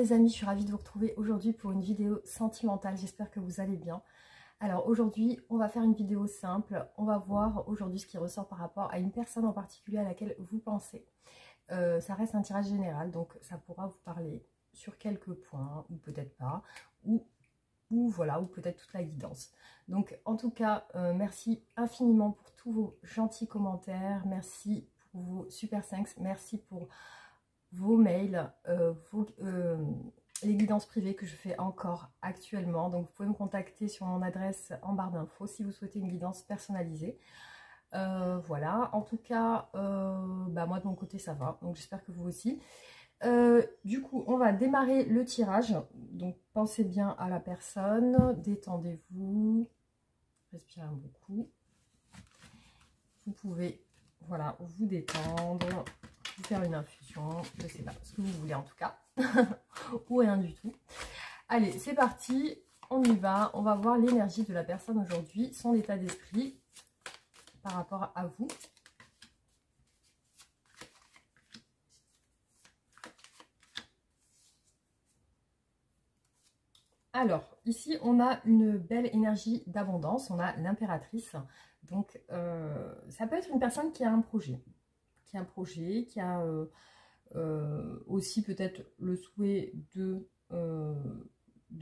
les amis, je suis ravie de vous retrouver aujourd'hui pour une vidéo sentimentale, j'espère que vous allez bien. Alors aujourd'hui, on va faire une vidéo simple, on va voir aujourd'hui ce qui ressort par rapport à une personne en particulier à laquelle vous pensez. Ça reste un tirage général, donc ça pourra vous parler sur quelques points, ou peut-être pas, ou voilà, ou peut-être toute la guidance. Donc en tout cas, merci infiniment pour tous vos gentils commentaires, merci pour vos super thanks, merci pour vos mails, les guidances privées que je fais encore actuellement. Donc vous pouvez me contacter sur mon adresse en barre d'infos si vous souhaitez une guidance personnalisée. Voilà, en tout cas, moi de mon côté ça va, donc j'espère que vous aussi. Du coup, on va démarrer le tirage. Donc pensez bien à la personne, détendez-vous, respirez un bon coup. Vous pouvez, voilà, vous détendre, vous faire une infusion, je sais pas ce que vous voulez en tout cas, ou rien du tout. Allez, c'est parti, on y va, on va voir l'énergie de la personne aujourd'hui, son état d'esprit par rapport à vous. Alors, ici, on a une belle énergie d'abondance, on a l'impératrice. Donc, ça peut être une personne qui a un projet, qui a aussi peut-être le souhait de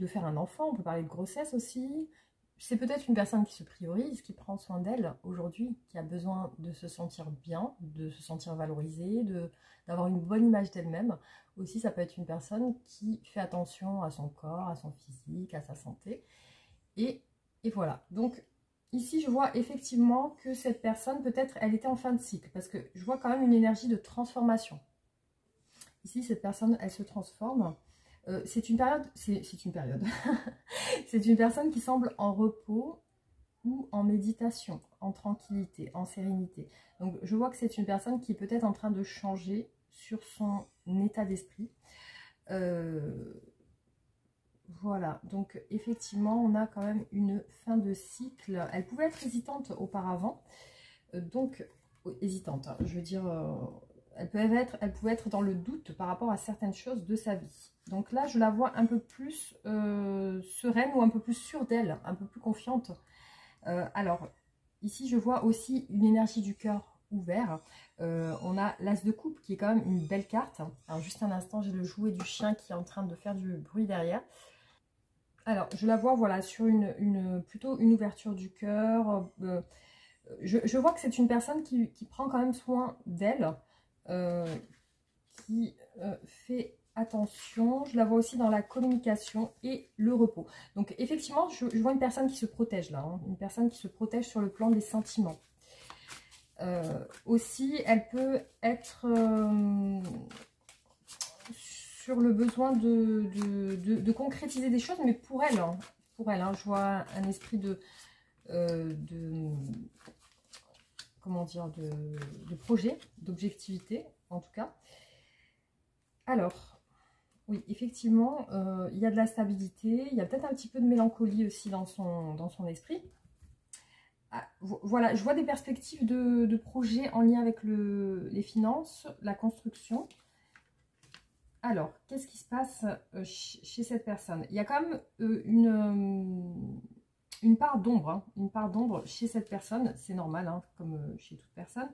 faire un enfant. On peut parler de grossesse aussi. C'est peut-être une personne qui se priorise, qui prend soin d'elle aujourd'hui, qui a besoin de se sentir bien, de se sentir valorisée, d'avoir une bonne image d'elle-même. Aussi, ça peut être une personne qui fait attention à son corps, à son physique, à sa santé. Et voilà. Donc, ici, je vois effectivement que cette personne, peut-être, elle était en fin de cycle. Parce que je vois quand même une énergie de transformation. Ici, cette personne, elle se transforme. C'est une période, c'est une période. C'est une personne qui semble en repos ou en méditation, en tranquillité, en sérénité. Donc, je vois que c'est une personne qui est peut-être en train de changer sur son état d'esprit. Voilà, donc effectivement, on a quand même une fin de cycle. Elle pouvait être hésitante auparavant, donc hésitante, hein, je veux dire, elle pouvait être dans le doute par rapport à certaines choses de sa vie. Donc là, je la vois un peu plus sereine ou un peu plus sûre d'elle, un peu plus confiante. Alors, ici, je vois aussi une énergie du cœur ouvert. On a l'As de coupe qui est quand même une belle carte. Alors, juste un instant, j'ai le jouet du chien qui est en train de faire du bruit derrière. Alors, je la vois, voilà, sur plutôt une ouverture du cœur. Je vois que c'est une personne qui prend quand même soin d'elle, qui fait attention. Je la vois aussi dans la communication et le repos. Donc, effectivement, je vois une personne qui se protège là, hein, une personne qui se protège sur le plan des sentiments. Aussi, elle peut être sur le besoin de concrétiser des choses, mais pour elle, hein, je vois un esprit comment dire, de projet, d'objectivité, en tout cas. Alors, oui, effectivement, il y a de la stabilité, il y a peut-être un petit peu de mélancolie aussi dans son esprit. Ah, voilà, je vois des perspectives de projets en lien avec les finances, la construction. Alors, qu'est-ce qui se passe chez cette personne? Il y a quand même une part d'ombre, hein, une part d'ombre chez cette personne, c'est normal, hein, comme chez toute personne.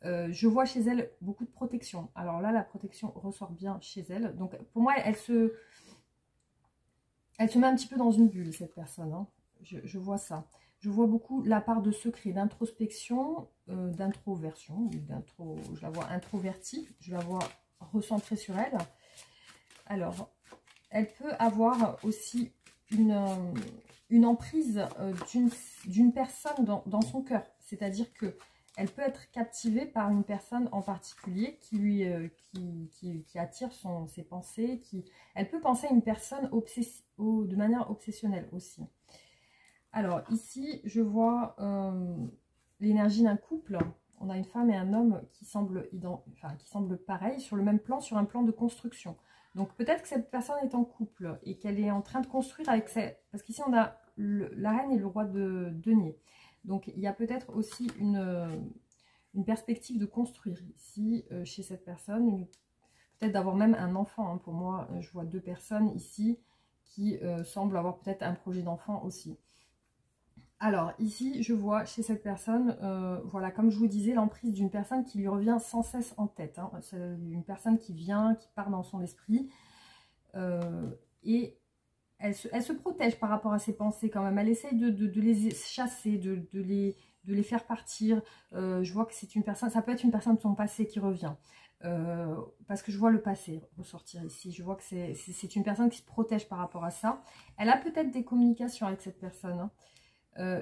Je vois chez elle beaucoup de protection. Alors là, la protection ressort bien chez elle. Donc pour moi, elle se met un petit peu dans une bulle, cette personne, hein. Je vois ça. Je vois beaucoup la part de secret, d'introspection, d'introversion. Je la vois introvertie, je la vois recentrée sur elle. Alors, elle peut avoir aussi une emprise d'une personne dans son cœur. C'est-à-dire que elle peut être captivée par une personne en particulier qui attire ses pensées. Elle peut penser à une personne de manière obsessionnelle aussi. Alors ici, je vois l'énergie d'un couple. On a une femme et un homme qui semblent pareils, sur le même plan, sur un plan de construction. Donc peut-être que cette personne est en couple et qu'elle est en train de construire avec parce qu'ici on a la reine et le roi de denier. Donc il y a peut-être aussi une perspective de construire ici chez cette personne. peut-être d'avoir même un enfant. Hein. Pour moi, je vois 2 personnes ici qui semblent avoir peut-être un projet d'enfant aussi. Alors, ici, je vois chez cette personne, voilà, comme je vous disais, l'emprise d'une personne qui lui revient sans cesse en tête. Hein. C'est une personne qui vient, qui part dans son esprit. Et elle se protège par rapport à ses pensées quand même. Elle essaye de les chasser, de les faire partir. Je vois que c'est une personne, ça peut être une personne de son passé qui revient. Parce que je vois le passé ressortir ici. Je vois que c'est une personne qui se protège par rapport à ça. Elle a peut-être des communications avec cette personne. Hein.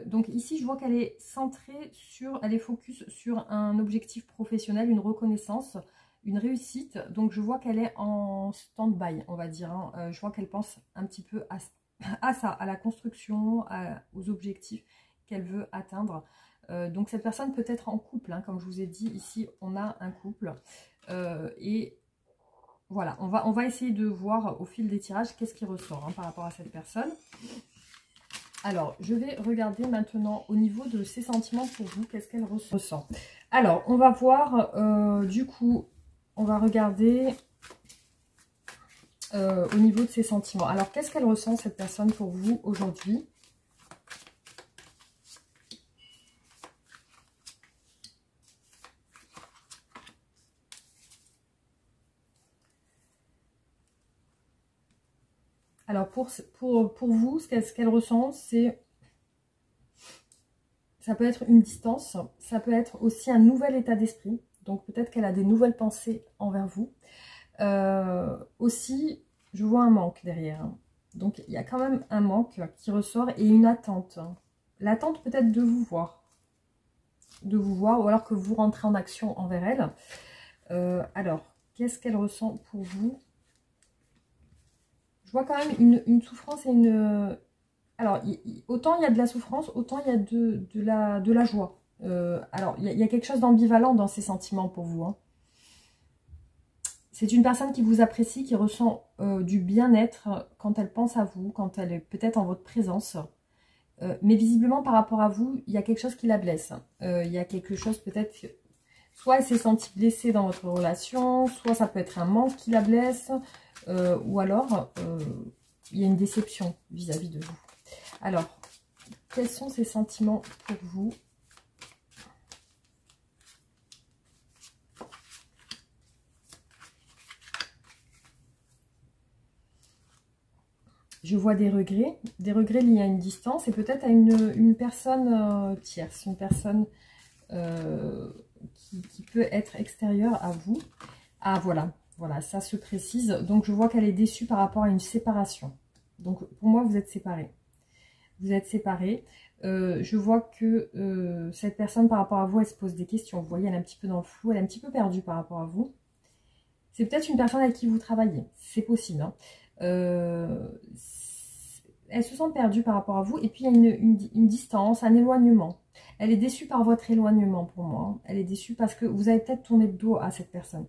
Donc ici, je vois qu'elle est centrée sur, elle est focus sur un objectif professionnel, une reconnaissance, une réussite. Donc je vois qu'elle est en stand-by, on va dire. Hein. Je vois qu'elle pense un petit peu à ça, à la construction, aux objectifs qu'elle veut atteindre. Donc cette personne peut être en couple, hein, comme je vous ai dit, ici on a un couple. Et voilà, on va essayer de voir au fil des tirages qu'est-ce qui ressort hein, par rapport à cette personne. Alors, je vais regarder maintenant au niveau de ses sentiments pour vous, qu'est-ce qu'elle ressent. Alors, on va voir, du coup, on va regarder au niveau de ses sentiments. Alors, qu'est-ce qu'elle ressent, cette personne, pour vous, aujourd'hui? Alors, pour vous, ce qu'elle ressent, c'est... Ça peut être une distance, ça peut être aussi un nouvel état d'esprit. Donc, peut-être qu'elle a des nouvelles pensées envers vous. Aussi, je vois un manque derrière. Donc, il y a quand même un manque qui ressort et une attente. L'attente peut-être de vous voir. Ou alors que vous rentrez en action envers elle. Alors, qu'est-ce qu'elle ressent pour vous? Je vois quand même une souffrance et une... Alors, autant il y a de la souffrance, autant il y a de la joie. Alors, il y a quelque chose d'ambivalent dans ces sentiments pour vous. Hein. C'est une personne qui vous apprécie, qui ressent du bien-être quand elle pense à vous, quand elle est peut-être en votre présence. Mais visiblement, par rapport à vous, il y a quelque chose qui la blesse. Il y a quelque chose peut-être... Soit elle s'est sentie blessée dans votre relation, soit ça peut être un manque qui la blesse, ou alors il y a une déception vis-à-vis de vous. Alors, quels sont ces sentiments pour vous ? Je vois des regrets liés à une distance et peut-être à une personne tierce, une personne qui peut être extérieure à vous. Ah voilà, ça se précise. Donc je vois qu'elle est déçue par rapport à une séparation. Donc pour moi, vous êtes séparés. Vous êtes séparés. Je vois que cette personne par rapport à vous, elle se pose des questions. Vous voyez, elle est un petit peu dans le flou, elle est un petit peu perdue par rapport à vous. C'est peut-être une personne avec qui vous travaillez, c'est possible. Hein. Elle se sent perdue par rapport à vous et puis il y a une distance, un éloignement. Elle est déçue par votre éloignement pour moi. Elle est déçue parce que vous avez peut-être tourné le dos à cette personne.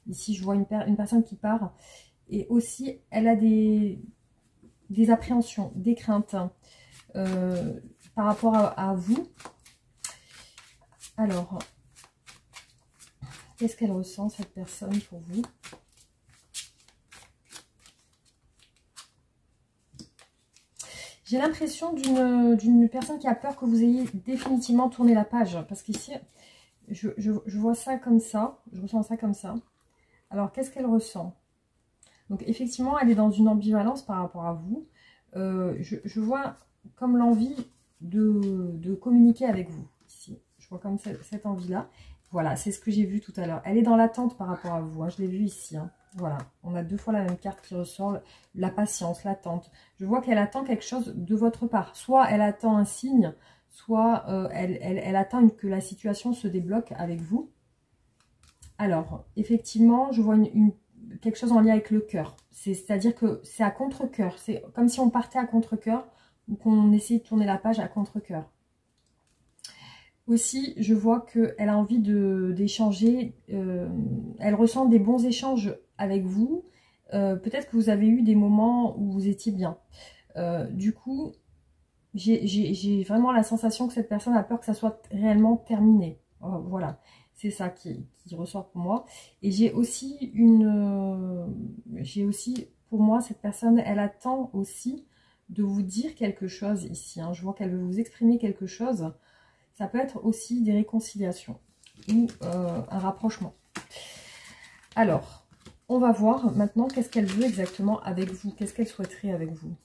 Ici, je vois une personne qui part et aussi elle a des appréhensions, des craintes par rapport à vous. Alors, qu'est-ce qu'elle ressent cette personne pour vous ? J'ai l'impression d'une personne qui a peur que vous ayez définitivement tourné la page. Parce qu'ici, je vois ça comme ça. Je ressens ça comme ça. Alors, qu'est-ce qu'elle ressent? Donc, effectivement, elle est dans une ambivalence par rapport à vous. Je vois comme l'envie de communiquer avec vous. Ici, je vois comme cette envie-là. Voilà, c'est ce que j'ai vu tout à l'heure. Elle est dans l'attente par rapport à vous. Hein, je l'ai vu ici. Hein. Voilà, on a 2 fois la même carte qui ressort, la patience, l'attente. Je vois qu'elle attend quelque chose de votre part. Soit elle attend un signe, soit elle attend que la situation se débloque avec vous. Alors, effectivement, je vois quelque chose en lien avec le cœur. C'est-à-dire que c'est à contre-cœur. C'est comme si on partait à contre-cœur ou qu'on essayait de tourner la page à contre-cœur. Aussi, je vois qu'elle a envie d'échanger. Elle ressent des bons échanges avec vous. Peut-être que vous avez eu des moments où vous étiez bien. Du coup, j'ai vraiment la sensation que cette personne a peur que ça soit réellement terminé. Voilà. C'est ça qui ressort pour moi. Et j'ai aussi, pour moi, cette personne, elle attend aussi de vous dire quelque chose ici. Hein. Je vois qu'elle veut vous exprimer quelque chose. Ça peut être aussi des réconciliations ou un rapprochement. Alors, on va voir maintenant qu'est-ce qu'elle veut exactement avec vous. Qu'est-ce qu'elle souhaiterait avec vous.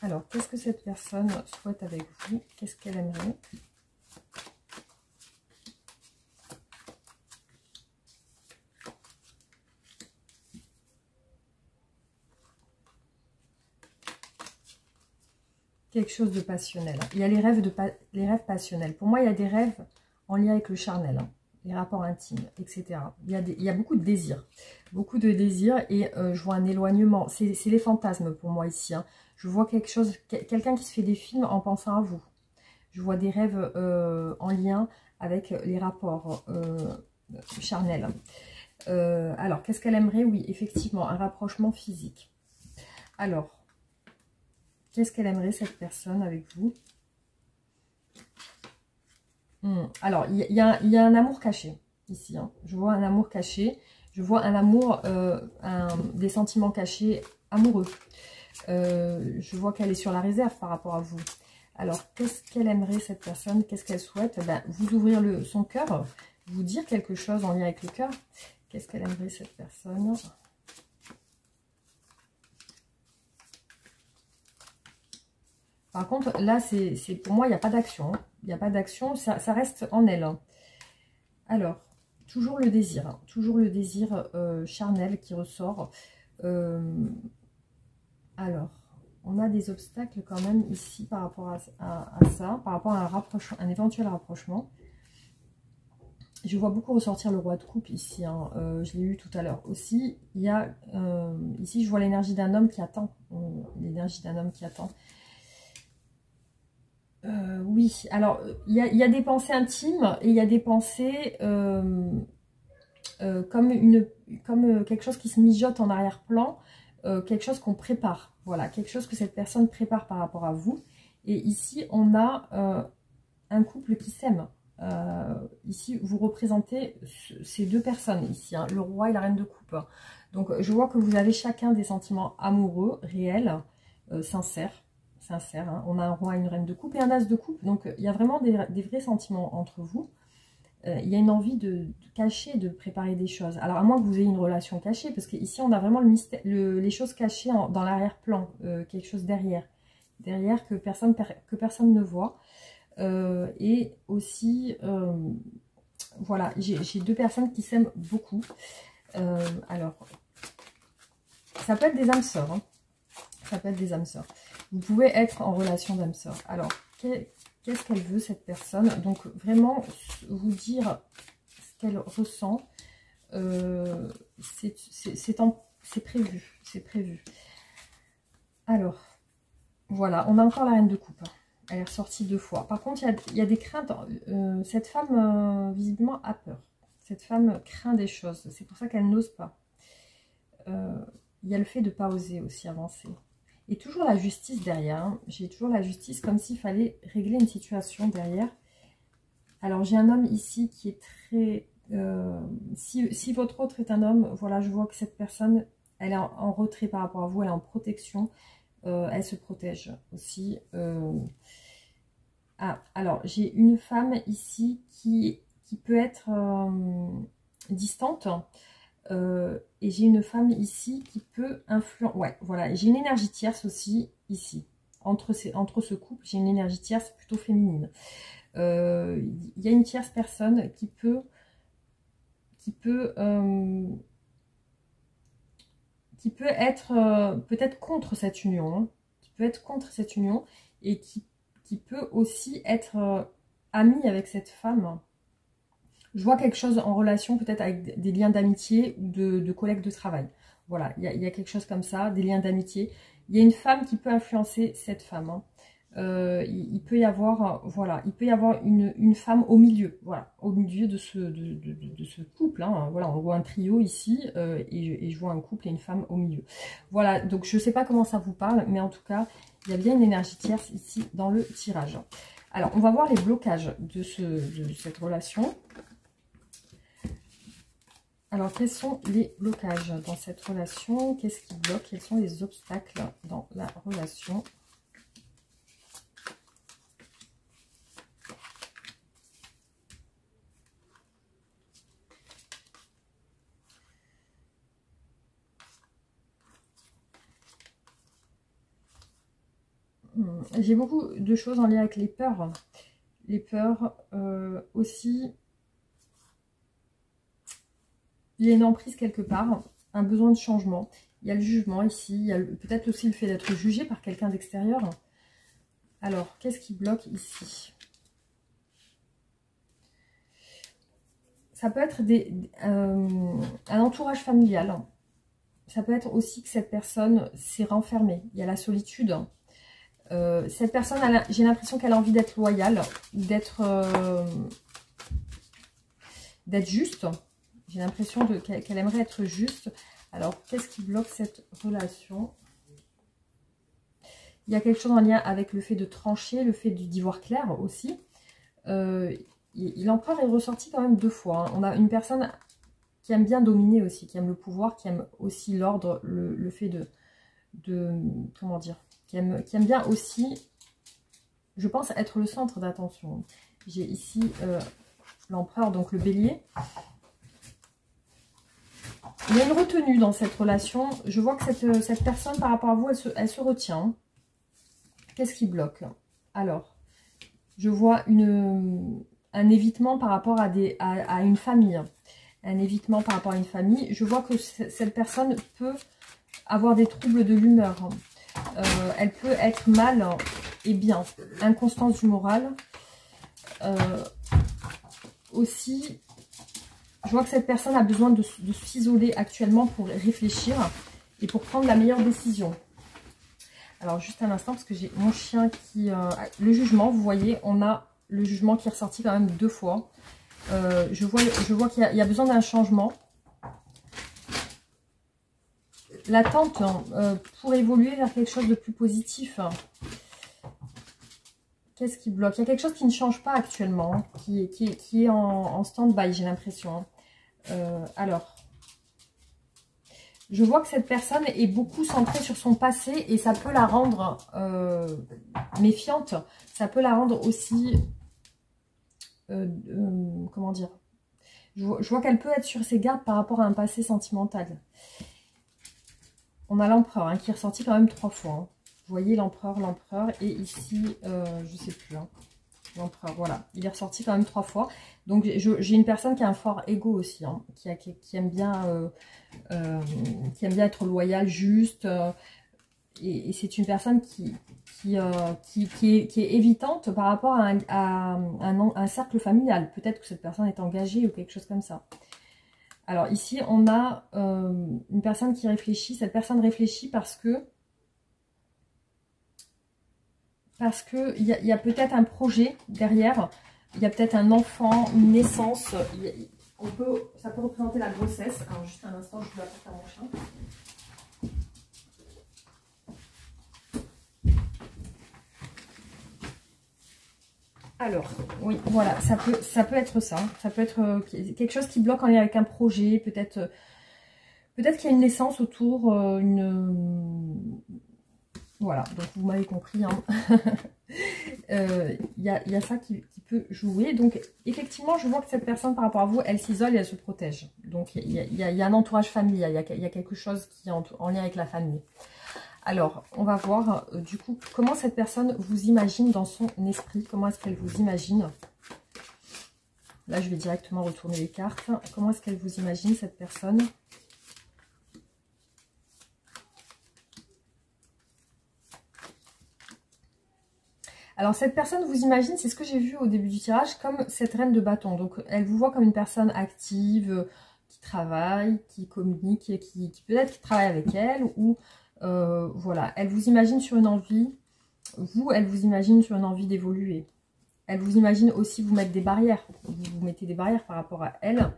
Alors, qu'est-ce que cette personne souhaite avec vous? Qu'est-ce qu'elle aimerait? Quelque chose de passionnel. Il y a les rêves passionnels. Pour moi, il y a des rêves en lien avec le charnel, hein, les rapports intimes, etc. Il y a beaucoup de désirs. Beaucoup de désirs et je vois un éloignement. C'est les fantasmes pour moi ici. Hein. Je vois quelque chose, quelqu'un qui se fait des films en pensant à vous. Je vois des rêves en lien avec les rapports charnels. Alors, qu'est-ce qu'elle aimerait? Oui, effectivement, un rapprochement physique. Alors, qu'est-ce qu'elle aimerait, cette personne, avec vous? Alors, il y a un amour caché, ici. Hein. Je vois un amour caché. Je vois un amour, des sentiments cachés amoureux. Je vois qu'elle est sur la réserve par rapport à vous. Alors, qu'est-ce qu'elle aimerait, cette personne? Qu'est-ce qu'elle souhaite? Ben, vous ouvrir son cœur, vous dire quelque chose en lien avec le cœur. Qu'est-ce qu'elle aimerait, cette personne? Par contre, là, pour moi, il n'y a pas d'action. Hein. Il n'y a pas d'action, ça reste en elle. Hein. Alors, toujours le désir. Hein. Toujours le désir charnel qui ressort. Alors, on a des obstacles quand même ici par rapport à ça, par rapport à un éventuel rapprochement. Je vois beaucoup ressortir le roi de coupe ici, hein. Je l'ai eu tout à l'heure aussi. Il y a, ici, je vois l'énergie d'un homme qui attend. L'énergie d'un homme qui attend. Oui, alors, il y a des pensées intimes et il y a des pensées comme quelque chose qui se mijote en arrière-plan, quelque chose qu'on prépare. Voilà, quelque chose que cette personne prépare par rapport à vous. Et ici, on a un couple qui s'aime. Ici, vous représentez ces deux personnes ici, hein, le roi et la reine de coupe. Donc, je vois que vous avez chacun des sentiments amoureux, réels, sincères. Hein. On a un roi et une reine de coupe et un as de coupe. Donc, il y a vraiment des vrais sentiments entre vous. Il y a une envie de cacher, de préparer des choses. Alors, à moins que vous ayez une relation cachée, parce qu'ici, on a vraiment le mystère, les choses cachées dans l'arrière-plan, quelque chose derrière que personne ne voit. Et aussi, voilà, j'ai deux personnes qui s'aiment beaucoup. Alors, ça peut être des âmes sœurs. Hein. Ça peut être des âmes sœurs. Vous pouvez être en relation d'âme sœur. Alors, qu'est-ce qu'elle veut, cette personne? Donc, vraiment, vous dire ce qu'elle ressent. C'est prévu. C'est prévu. Alors, voilà. On a encore la reine de coupe. Elle est ressortie 2 fois. Par contre, il y a des craintes. Cette femme, visiblement, a peur. Cette femme craint des choses. C'est pour ça qu'elle n'ose pas. Il y a le fait de ne pas oser aussi avancer. Et toujours la justice derrière. Hein. J'ai toujours la justice comme s'il fallait régler une situation derrière. Alors, j'ai un homme ici qui est très... si votre autre est un homme, voilà, je vois que cette personne, elle est en retrait par rapport à vous, elle est en protection. Elle se protège aussi. Ah, alors, j'ai une femme ici qui peut être distante. Et j'ai une femme ici qui peut influencer. Ouais, voilà. J'ai une énergie tierce aussi ici. Entre ce couple, j'ai une énergie tierce plutôt féminine. Il y a une tierce personne qui peut être peut-être contre cette union. Hein, qui peut être contre cette union et qui peut aussi être amie avec cette femme. Je vois quelque chose en relation peut-être avec des liens d'amitié ou de collègues de travail. Voilà, il y a quelque chose comme ça, des liens d'amitié. Il y a une femme qui peut influencer cette femme. Hein. Il peut y avoir, voilà, il peut y avoir une femme au milieu, voilà, au milieu de ce couple. Hein. Voilà, on voit un trio ici et je vois un couple et une femme au milieu. Voilà, donc je ne sais pas comment ça vous parle, mais en tout cas, il y a bien une énergie tierce ici dans le tirage. Alors, on va voir les blocages de cette relation. Alors, quels sont les blocages dans cette relation? Qu'est-ce qui bloque? Quels sont les obstacles dans la relation? J'ai beaucoup de choses en lien avec les peurs. Les peurs aussi. Il y a une emprise quelque part, un besoin de changement. Il y a le jugement ici, il y a peut-être aussi le fait d'être jugé par quelqu'un d'extérieur. Alors, qu'est-ce qui bloque ici? Ça peut être un entourage familial. Ça peut être aussi que cette personne s'est renfermée. Il y a la solitude. Cette personne, j'ai l'impression qu'elle a envie d'être loyale, d'être juste. J'ai l'impression qu'elle aimerait être juste. Alors, qu'est-ce qui bloque cette relation? Il y a quelque chose en lien avec le fait de trancher, le fait d'y voir clair aussi. L'empereur est ressorti quand même 2 fois. Hein. On a une personne qui aime bien dominer aussi, qui aime le pouvoir, qui aime aussi l'ordre, le fait comment dire, qui aime bien aussi, je pense, être le centre d'attention. J'ai ici l'empereur, donc le bélier. Il y a une retenue dans cette relation. Je vois que cette personne, par rapport à vous, elle se retient. Qu'est-ce qui bloque? Alors, je vois un évitement par rapport à une famille. Un évitement par rapport à une famille. Je vois que cette personne peut avoir des troubles de l'humeur. Elle peut être mal et bien. Inconstance du moral. Aussi, je vois que cette personne a besoin de s'isoler actuellement pour réfléchir et pour prendre la meilleure décision. Alors, juste un instant, parce que j'ai mon chien qui... le jugement, vous voyez, on a le jugement qui est ressorti quand même 2 fois. Je vois qu'il y a besoin d'un changement. L'attente pour évoluer vers quelque chose de plus positif. Qu'est-ce qui bloque? Il y a quelque chose qui ne change pas actuellement, hein, qui est en stand-by, j'ai l'impression. Alors, je vois que cette personne est beaucoup centrée sur son passé et ça peut la rendre méfiante. Ça peut la rendre aussi... comment dire? Je vois qu'elle peut être sur ses gardes par rapport à un passé sentimental. On a l'empereur hein, qui est ressorti quand même 3 fois. Hein. Vous voyez l'empereur, et ici, je sais plus. Hein, l'empereur, voilà. Il est ressorti quand même 3 fois. Donc j'ai une personne qui a un fort ego aussi, hein, qui aime bien être loyale, juste. Et c'est une personne qui est évitante par rapport à un cercle familial. Peut-être que cette personne est engagée ou quelque chose comme ça. Alors ici, on a une personne qui réfléchit. Cette personne réfléchit parce que il y a peut-être un projet derrière. Il y a peut-être un enfant, une naissance. Ça peut représenter la grossesse. Alors juste un instant, je vous apporte à mon chien. Alors, oui, voilà, ça peut être ça. Ça peut être quelque chose qui bloque en lien avec un projet. Peut-être qu'il y a une naissance autour, voilà, donc vous m'avez compris. Hein. y a ça qui peut jouer. Donc, effectivement, je vois que cette personne, par rapport à vous, elle s'isole et elle se protège. Donc, il y a un entourage familial. Il y a quelque chose qui est en lien avec la famille. Alors, on va voir du coup comment cette personne vous imagine dans son esprit. Comment est-ce qu'elle vous imagine? Là, je vais directement retourner les cartes. Comment est-ce qu'elle vous imagine, cette personne? Alors, cette personne vous imagine, c'est ce que j'ai vu au début du tirage, comme cette reine de bâton. Donc, elle vous voit comme une personne active, qui travaille, qui communique, qui peut-être qui travaille avec elle ou... voilà, elle vous imagine sur une envie, elle vous imagine sur une envie d'évoluer. Elle vous imagine aussi vous mettre des barrières, vous mettez des barrières par rapport à elle.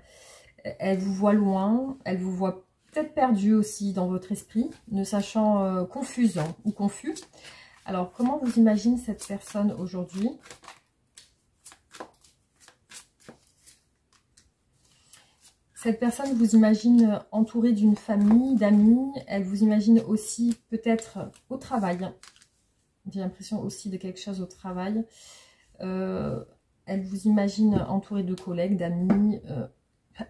Elle vous voit loin, elle vous voit peut-être perdue aussi dans votre esprit, ne sachant confuse ou confus. Alors, comment vous imaginez cette personne aujourd'hui? Cette personne vous imagine entourée d'une famille, d'amis. Elle vous imagine aussi peut-être au travail. J'ai l'impression aussi de quelque chose au travail. Elle vous imagine entourée de collègues, d'amis.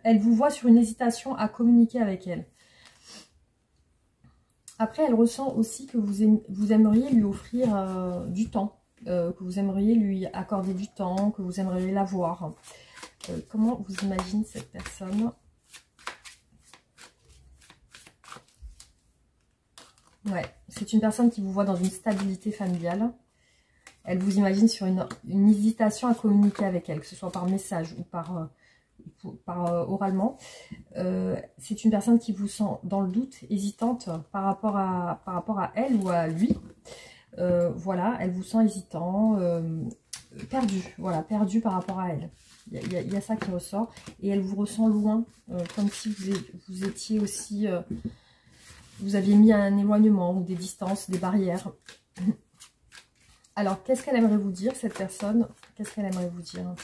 Elle vous voit sur une hésitation à communiquer avec elle. Après, elle ressent aussi que vous aimeriez lui offrir du temps. Que vous aimeriez lui accorder du temps, que vous aimeriez la voir. Comment vous imaginez cette personne? Ouais, c'est une personne qui vous voit dans une stabilité familiale. Elle vous imagine sur une hésitation à communiquer avec elle, que ce soit par message ou par oralement. C'est une personne qui vous sent dans le doute, hésitante par rapport à elle ou à lui. Voilà, elle vous sent hésitant, perdu, voilà, perdu par rapport à elle. Il y a ça qui ressort. Et elle vous ressent loin, comme si vous étiez aussi... vous aviez mis un éloignement ou des distances, des barrières. Alors, qu'est-ce qu'elle aimerait vous dire, cette personne? Qu'est-ce qu'elle aimerait vous dire?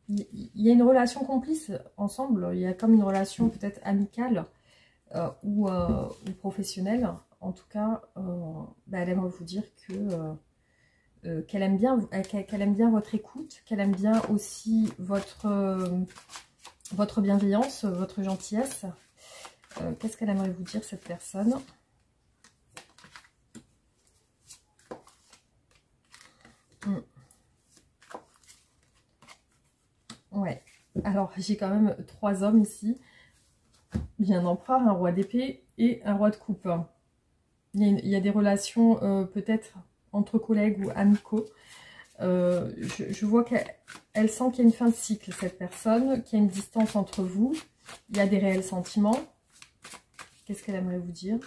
Il y a une relation complice ensemble. Il y a comme une relation peut-être amicale ou professionnelle. En tout cas, elle aimerait vous dire que qu'elle aime bien votre écoute, qu'elle aime bien aussi votre bienveillance, votre gentillesse. Qu'est-ce qu'elle aimerait vous dire, cette personne? Ouais, alors j'ai quand même 3 hommes ici. Il y a un empereur, un roi d'épée et un roi de coupe. Il y a des relations peut-être entre collègues ou amicaux. Je vois qu'elle sent qu'il y a une fin de cycle, cette personne, qu'il y a une distance entre vous. Il y a des réels sentiments. Qu'est-ce qu'elle aimerait vous dire?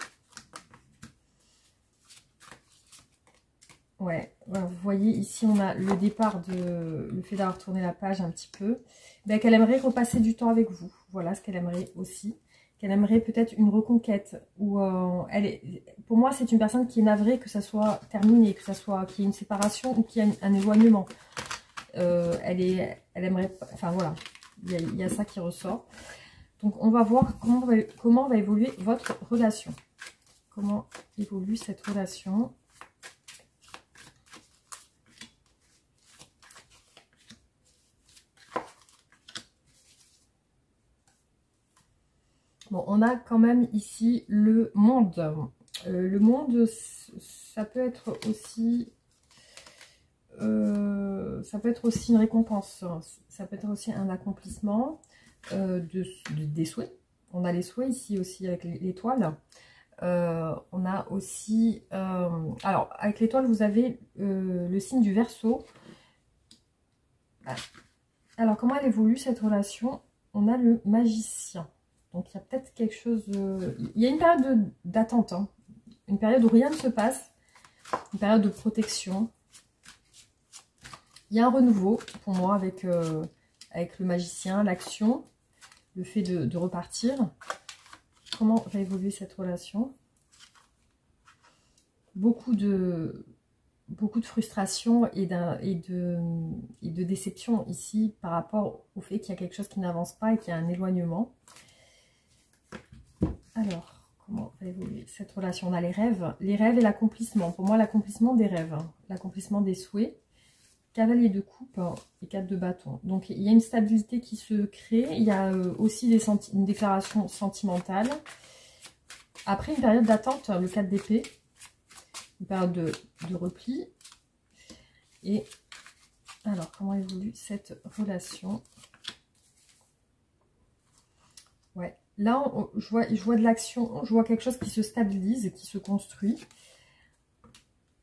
Ouais, vous voyez, ici on a le départ le fait d'avoir tourné la page un petit peu. Qu'elle aimerait repasser du temps avec vous. Voilà ce qu'elle aimerait aussi. Qu'elle aimerait peut-être une reconquête. Ou pour moi, c'est une personne qui est navrée que ça soit terminé, qu'il y ait une séparation ou qu'il y ait un éloignement. Elle aimerait... Enfin voilà, il y a ça qui ressort. Donc on va voir comment va évoluer votre relation. Comment évolue cette relation? Bon, on a quand même ici le monde. Le monde, ça peut être aussi une récompense. Ça peut être aussi un accomplissement des souhaits. On a les souhaits ici aussi avec l'étoile. On a aussi... alors, avec l'étoile, vous avez le signe du Verseau. Alors, comment elle évolue cette relation? On a le magicien. Donc, il y a peut-être quelque chose... Il y a une période d'attente, hein. Une période où rien ne se passe. Une période de protection. Il y a un renouveau, pour moi, avec le magicien, l'action, le fait de repartir. Comment va évoluer cette relation? Beaucoup de frustration et de déception ici par rapport au fait qu'il y a quelque chose qui n'avance pas et qu'il y a un éloignement. Alors, comment va évoluer cette relation? On a les rêves et l'accomplissement. Pour moi, l'accomplissement des rêves, hein, l'accomplissement des souhaits. Cavalier de coupe et 4 de bâton. Donc, il y a une stabilité qui se crée. Il y a aussi une déclaration sentimentale. Après, une période d'attente, le 4 d'épée. Une période de repli. Et alors, comment évolue cette relation? Ouais. Là, je vois de l'action, je vois quelque chose qui se stabilise, qui se construit.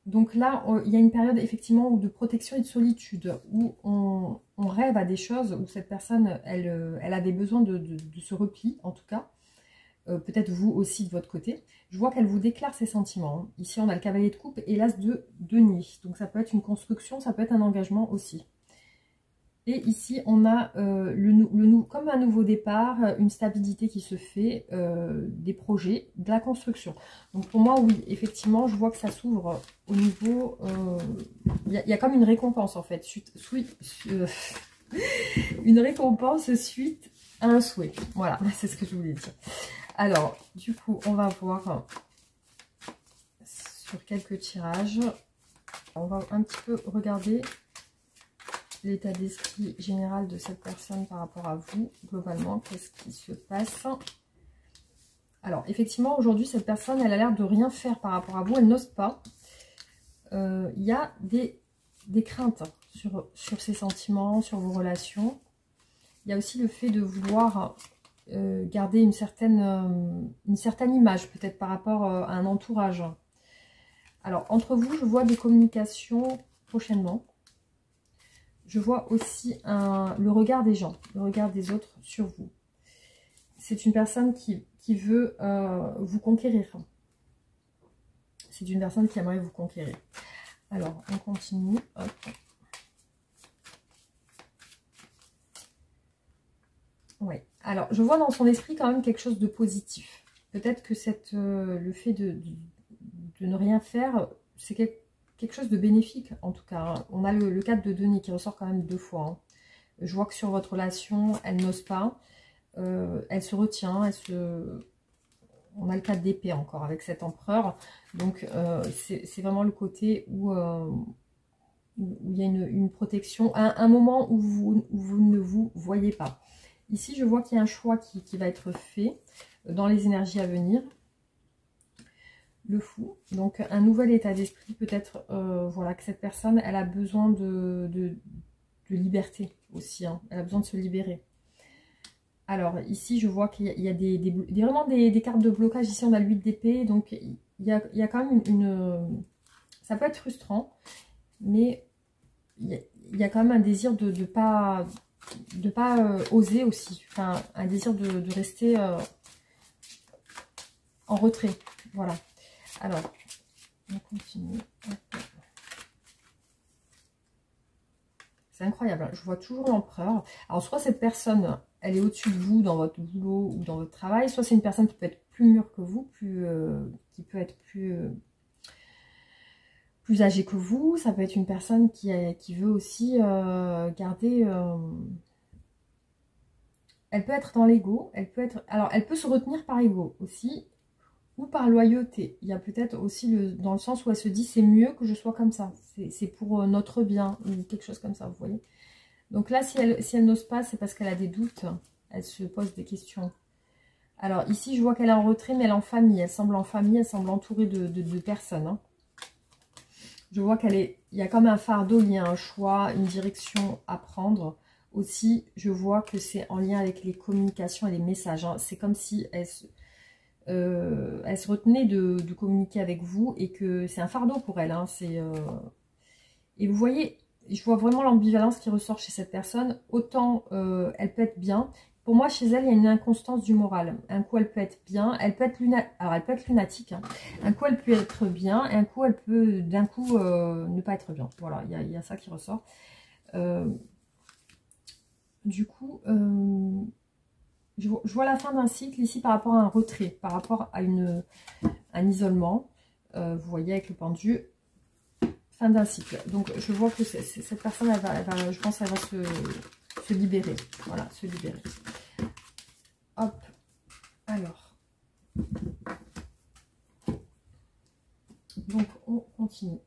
Donc là, il y a une période effectivement de protection et de solitude, où on rêve à des choses, où cette personne, elle a des besoins de ce repli, en tout cas. Peut-être vous aussi de votre côté. Je vois qu'elle vous déclare ses sentiments. Ici, on a le cavalier de coupe et l'as de denier. Donc ça peut être une construction, ça peut être un engagement aussi. Et ici, on a comme un nouveau départ, une stabilité qui se fait, des projets, de la construction. Donc pour moi, oui, effectivement, je vois que ça s'ouvre au niveau... Il y a comme une récompense en fait. Une récompense suite à un souhait. Voilà, c'est ce que je voulais dire. Alors, du coup, on va voir sur quelques tirages. On va un petit peu regarder l'état d'esprit général de cette personne par rapport à vous, globalement, qu'est-ce qui se passe. Alors, effectivement, aujourd'hui, cette personne, elle a l'air de rien faire par rapport à vous, elle n'ose pas. Il y a des craintes sur ses sentiments, sur vos relations. Il y a aussi le fait de vouloir garder une certaine image, peut-être par rapport à un entourage. Alors, entre vous, je vois des communications prochainement. Je vois aussi le regard des gens, le regard des autres sur vous. C'est une personne qui veut vous conquérir. C'est une personne qui aimerait vous conquérir. Alors, on continue. Hop. Ouais. Alors, je vois dans son esprit quand même quelque chose de positif. Peut-être que le fait de ne rien faire, c'est quelque chose de bénéfique, en tout cas. Hein. On a le cadre de Denis qui ressort quand même 2 fois. Hein. Je vois que sur votre relation, elle n'ose pas. Elle se retient. On a le cadre d'épée encore avec cet empereur. Donc, c'est vraiment le côté où il y a une protection. Un moment où vous ne vous voyez pas. Ici, je vois qu'il y a un choix qui va être fait dans les énergies à venir. Le fou. Donc, un nouvel état d'esprit. Peut-être voilà, que cette personne, elle a besoin de liberté aussi. Hein. Elle a besoin de se libérer. Alors, ici, je vois qu'il y a vraiment des cartes de blocage. Ici, on a l'8 d'épée. Donc, il y a quand même ça peut être frustrant. Mais il y a quand même un désir de pas oser aussi. Enfin, un désir de rester en retrait. Voilà. Alors, on continue. C'est incroyable. Hein. Je vois toujours l'empereur. Alors, soit cette personne, elle est au-dessus de vous dans votre boulot ou dans votre travail. Soit c'est une personne qui peut être plus mûre que vous, qui peut être plus âgée que vous. Ça peut être une personne qui veut aussi garder... elle peut être dans l'ego. Alors, elle peut se retenir par ego aussi. Ou par loyauté. Il y a peut-être aussi dans le sens où elle se dit c'est mieux que je sois comme ça. C'est pour notre bien ou quelque chose comme ça, vous voyez. Donc là, si elle n'ose pas, c'est parce qu'elle a des doutes. Elle se pose des questions. Alors ici, je vois qu'elle est en retrait, mais elle est en famille. Elle semble en famille, elle semble entourée de personnes. Hein. Je vois il y a comme un fardeau, il y a un choix, une direction à prendre. Aussi, je vois que c'est en lien avec les communications et les messages. Hein. C'est comme si elle se retenait de communiquer avec vous et que c'est un fardeau pour elle. Hein, et vous voyez, je vois vraiment l'ambivalence qui ressort chez cette personne. Autant elle peut être bien. Pour moi, chez elle, il y a une inconstance du moral. Un coup, elle peut être bien. Elle peut être lunatique. Hein. Un coup, elle peut être bien. Et un coup, elle peut d'un coup ne pas être bien. Voilà, il y a ça qui ressort. Du coup... je vois la fin d'un cycle ici par rapport à un retrait, par rapport à un isolement. Vous voyez avec le pendu, fin d'un cycle. Donc je vois que cette personne, je pense qu'elle va se libérer. Voilà, se libérer. Hop, alors. Donc on continue.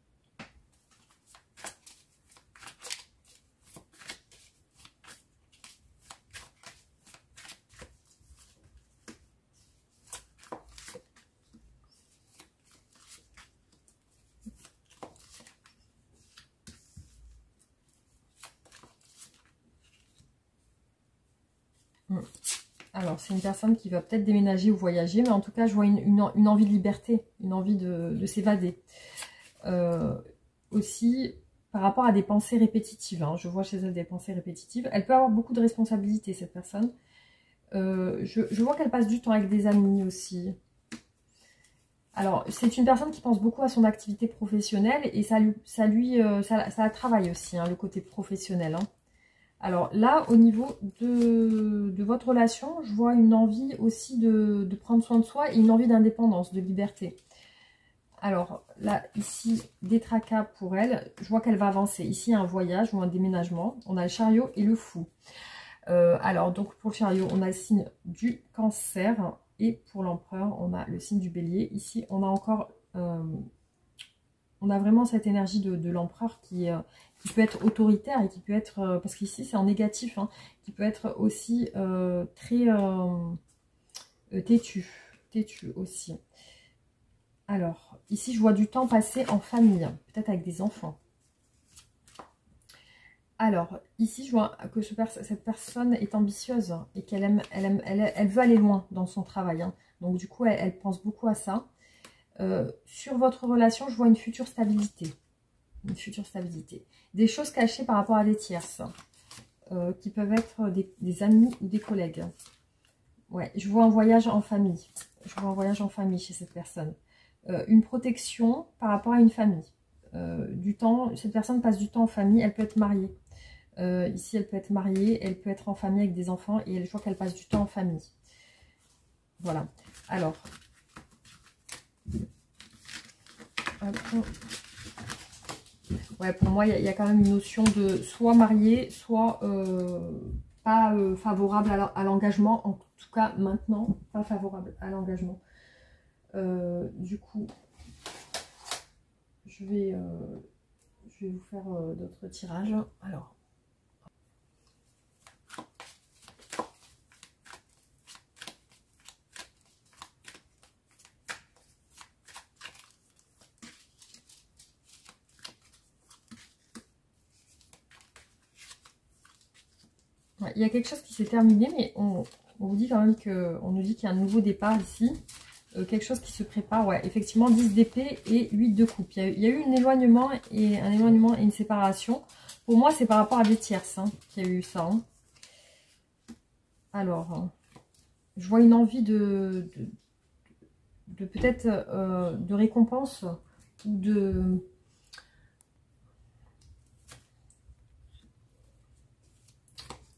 Alors, c'est une personne qui va peut-être déménager ou voyager, mais en tout cas, je vois une envie de liberté, une envie de s'évader. Aussi, par rapport à des pensées répétitives, hein, je vois chez elle des pensées répétitives. Elle peut avoir beaucoup de responsabilités, cette personne. Je vois qu'elle passe du temps avec des amis aussi. Alors, c'est une personne qui pense beaucoup à son activité professionnelle et ça la travaille aussi, hein, le côté professionnel. Hein. Alors là, au niveau de votre relation, je vois une envie aussi de prendre soin de soi et une envie d'indépendance, de liberté. Alors là, ici, des tracas pour elle. Je vois qu'elle va avancer. Ici, un voyage ou un déménagement. On a le chariot et le fou. Alors, donc pour le chariot, on a le signe du cancer. Et pour l'empereur, on a le signe du bélier. Ici, on a encore... on a vraiment cette énergie de l'empereur qui peut être autoritaire et qui peut être... parce qu'ici, c'est en négatif. Hein, qui peut être aussi très têtu. Têtu aussi. Alors, ici, je vois du temps passé en famille, peut-être avec des enfants. Alors, ici, je vois que cette personne est ambitieuse et qu'elle elle veut aller loin dans son travail. Hein. Donc, du coup, elle pense beaucoup à ça. Sur votre relation, je vois une future stabilité. Une future stabilité. Des choses cachées par rapport à des tierces, qui peuvent être des amis ou des collègues. Ouais, je vois un voyage en famille. Je vois un voyage en famille chez cette personne. Une protection par rapport à une famille. Du temps, cette personne passe du temps en famille, elle peut être mariée. Ici, elle peut être mariée, elle peut être en famille avec des enfants et je vois qu'elle passe du temps en famille. Voilà. Alors, ouais, pour moi, il y a quand même une notion de soit mariée, soit pas favorable à l'engagement. En tout cas, maintenant, pas favorable à l'engagement. Du coup, je vais vous faire d'autres tirages. Alors, ouais, il y a quelque chose qui s'est terminé, mais on vous dit quand même on nous dit qu'il y a un nouveau départ ici. Quelque chose qui se prépare, ouais, effectivement, 10 d'épée et 8 de coupe. Il y a eu un éloignement et une séparation. Pour moi, c'est par rapport à des tierces hein, qu'il y a eu ça. Hein. Alors, je vois une envie de peut-être de récompense ou de...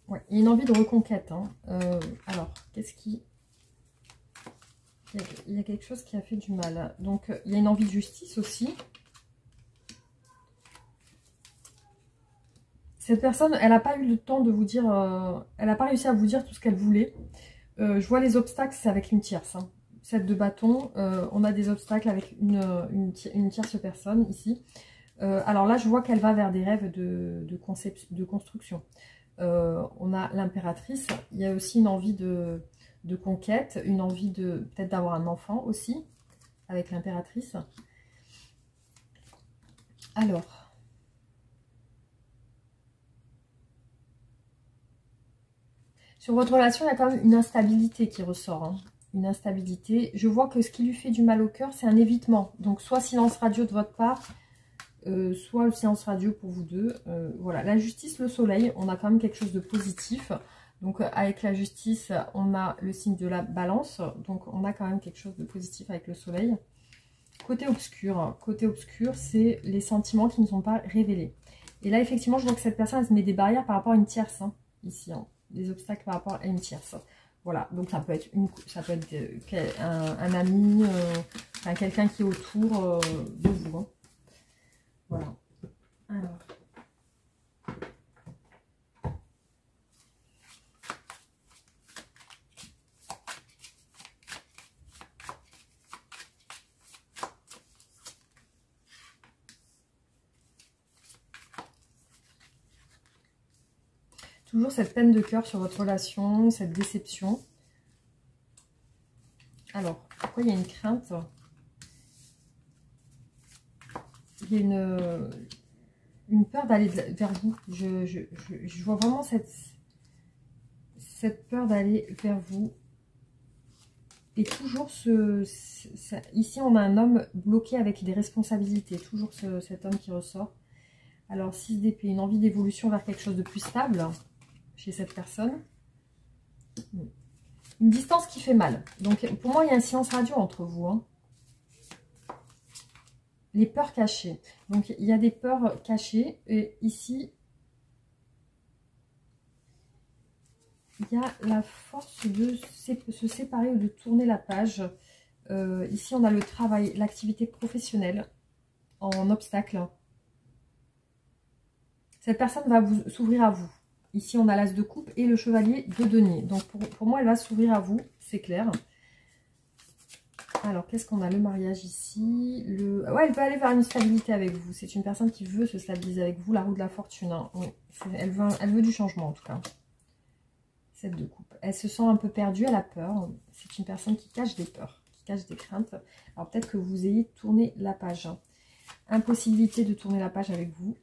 Ouais, il y a une envie de reconquête. Hein. Alors, qu'est-ce qui... Il y a quelque chose qui a fait du mal. Donc, il y a une envie de justice aussi. Cette personne, elle n'a pas eu le temps de vous dire... elle n'a pas réussi à vous dire tout ce qu'elle voulait. Je vois les obstacles, c'est avec une tierce. Hein. 7 de bâton, on a des obstacles avec une tierce personne ici. Alors là, je vois qu'elle va vers des rêves de construction. On a l'impératrice. Il y a aussi une envie de conquête, une envie de peut-être d'avoir un enfant aussi avec l'impératrice. Alors, sur votre relation, il y a quand même une instabilité qui ressort. Hein. Une instabilité. Je vois que ce qui lui fait du mal au cœur, c'est un évitement. Donc, soit silence radio de votre part, soit le silence radio pour vous deux. Voilà, la justice, le soleil, on a quand même quelque chose de positif. Donc avec la justice, on a le signe de la balance. Donc on a quand même quelque chose de positif avec le soleil. Côté obscur, c'est les sentiments qui ne sont pas révélés. Et là, effectivement, je vois que cette personne, elle se met des barrières par rapport à une tierce, hein, ici. Hein, des obstacles par rapport à une tierce. Voilà, donc ça peut être, un ami, enfin, quelqu'un qui est autour de vous. Hein. Voilà. Alors. Toujours cette peine de cœur sur votre relation, cette déception. Alors, pourquoi il y a une crainte? Il y a une peur d'aller vers vous. Je vois vraiment cette peur d'aller vers vous. Et toujours ici, on a un homme bloqué avec des responsabilités. Toujours cet homme qui ressort. Alors, 6 d'épée, une envie d'évolution vers quelque chose de plus stable chez cette personne. Une distance qui fait mal. Donc, pour moi, il y a un silence radio entre vous. Hein. Les peurs cachées. Donc, il y a des peurs cachées. Et ici, il y a la force de se séparer ou de tourner la page. Ici, on a le travail, l'activité professionnelle en obstacle. Cette personne va s'ouvrir à vous. Ici, on a l'as de coupe et le chevalier de denier. Donc, pour moi, elle va s'ouvrir à vous, c'est clair. Alors, qu'est-ce qu'on a? Le mariage ici. Ouais, elle peut aller vers une stabilité avec vous. C'est une personne qui veut se stabiliser avec vous. La roue de la fortune. Hein. Oui, elle veut du changement, en tout cas. Cette de coupe. Elle se sent un peu perdue, elle a peur. C'est une personne qui cache des peurs, qui cache des craintes. Alors, peut-être que vous ayez tourné la page. Impossibilité de tourner la page avec vous.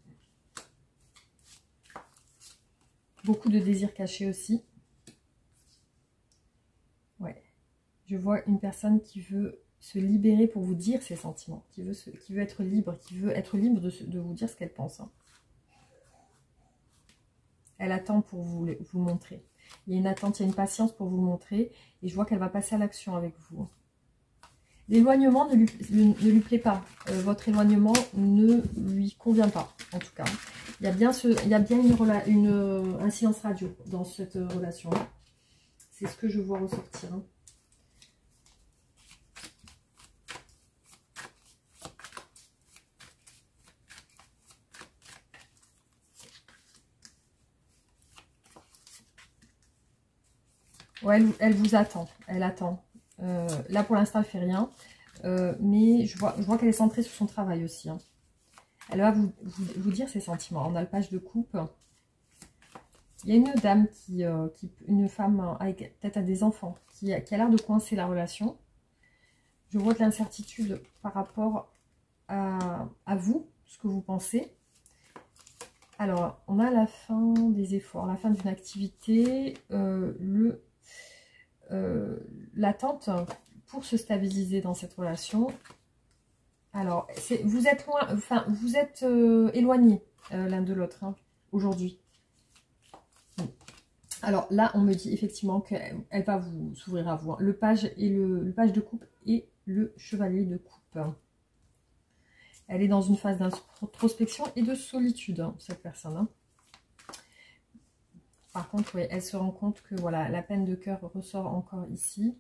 Beaucoup de désirs cachés aussi. Ouais. Je vois une personne qui veut se libérer pour vous dire ses sentiments. Qui veut être libre. Qui veut être libre de vous dire ce qu'elle pense. Hein. Elle attend pour vous montrer. Il y a une attente, il y a une patience pour vous montrer. Et je vois qu'elle va passer à l'action avec vous. L'éloignement ne lui plaît pas. Votre éloignement ne lui convient pas, en tout cas. Il y a bien, un silence radio dans cette relation. C'est ce que je vois ressortir. Hein. Ouais, elle vous attend. Elle attend. Là, pour l'instant, elle ne fait rien. Mais je vois qu'elle est centrée sur son travail aussi. Hein. Elle va vous dire ses sentiments. On a le page de coupe. Il y a une dame une femme avec peut-être des enfants qui a l'air de coincer la relation. Je vois de l'incertitude par rapport à vous, ce que vous pensez. Alors, on a la fin des efforts, la fin d'une activité, l'attente pour se stabiliser dans cette relation. Alors, vous êtes loin, enfin, vous êtes éloignés l'un de l'autre hein, aujourd'hui. Alors là, on me dit effectivement qu'elle va vous s'ouvrir à vous. Hein. Le page de coupe et le chevalier de coupe. Elle est dans une phase d'introspection et de solitude, hein, cette personne. Hein. Par contre, oui, elle se rend compte que voilà, la peine de cœur ressort encore ici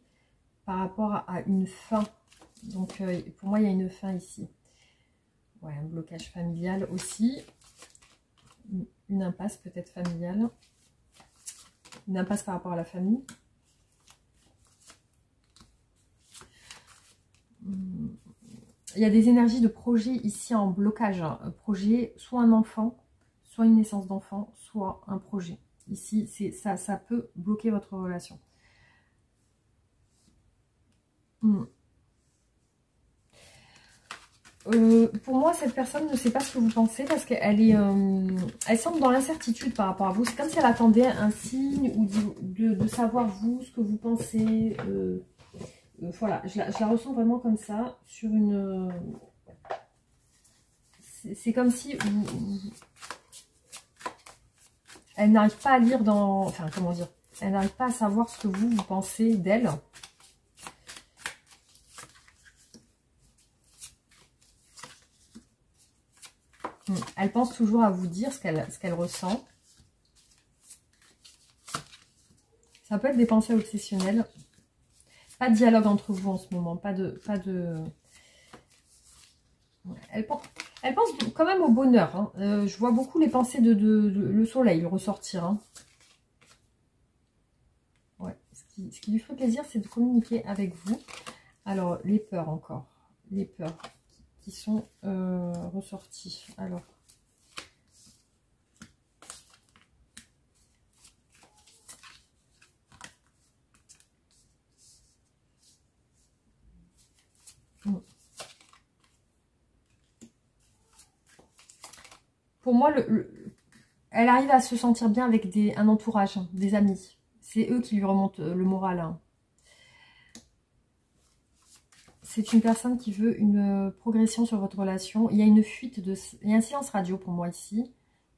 par rapport à une fin. Donc, pour moi, il y a une fin ici. Ouais, un blocage familial aussi. Une impasse peut-être familiale. Une impasse par rapport à la famille. Il y a des énergies de projet ici en blocage. Un projet, soit un enfant, soit une naissance d'enfant, soit un projet. Ici, ça peut bloquer votre relation. Pour moi, cette personne ne sait pas ce que vous pensez parce elle semble dans l'incertitude par rapport à vous. C'est comme si elle attendait un signe ou de savoir vous, ce que vous pensez. Voilà, je la ressens vraiment comme ça, sur une... C'est comme si elle n'arrive pas à lire dans... Enfin, comment dire? Elle n'arrive pas à savoir ce que vous pensez d'elle. Elle pense toujours à vous dire ce qu'elle ressent. Ça peut être des pensées obsessionnelles. Pas de dialogue entre vous en ce moment. Pas de... Elle pense quand même au bonheur. Hein. Je vois beaucoup les pensées de le soleil ressortir. Hein. Ouais. Ce qui lui ferait plaisir, c'est de communiquer avec vous. Alors, les peurs encore. Les peurs qui sont ressorties. Alors... Pour moi, elle arrive à se sentir bien avec un entourage, hein, des amis. C'est eux qui lui remontent le moral. Hein. C'est une personne qui veut une progression sur votre relation. Il y a une fuite, il y a un silence radio pour moi ici.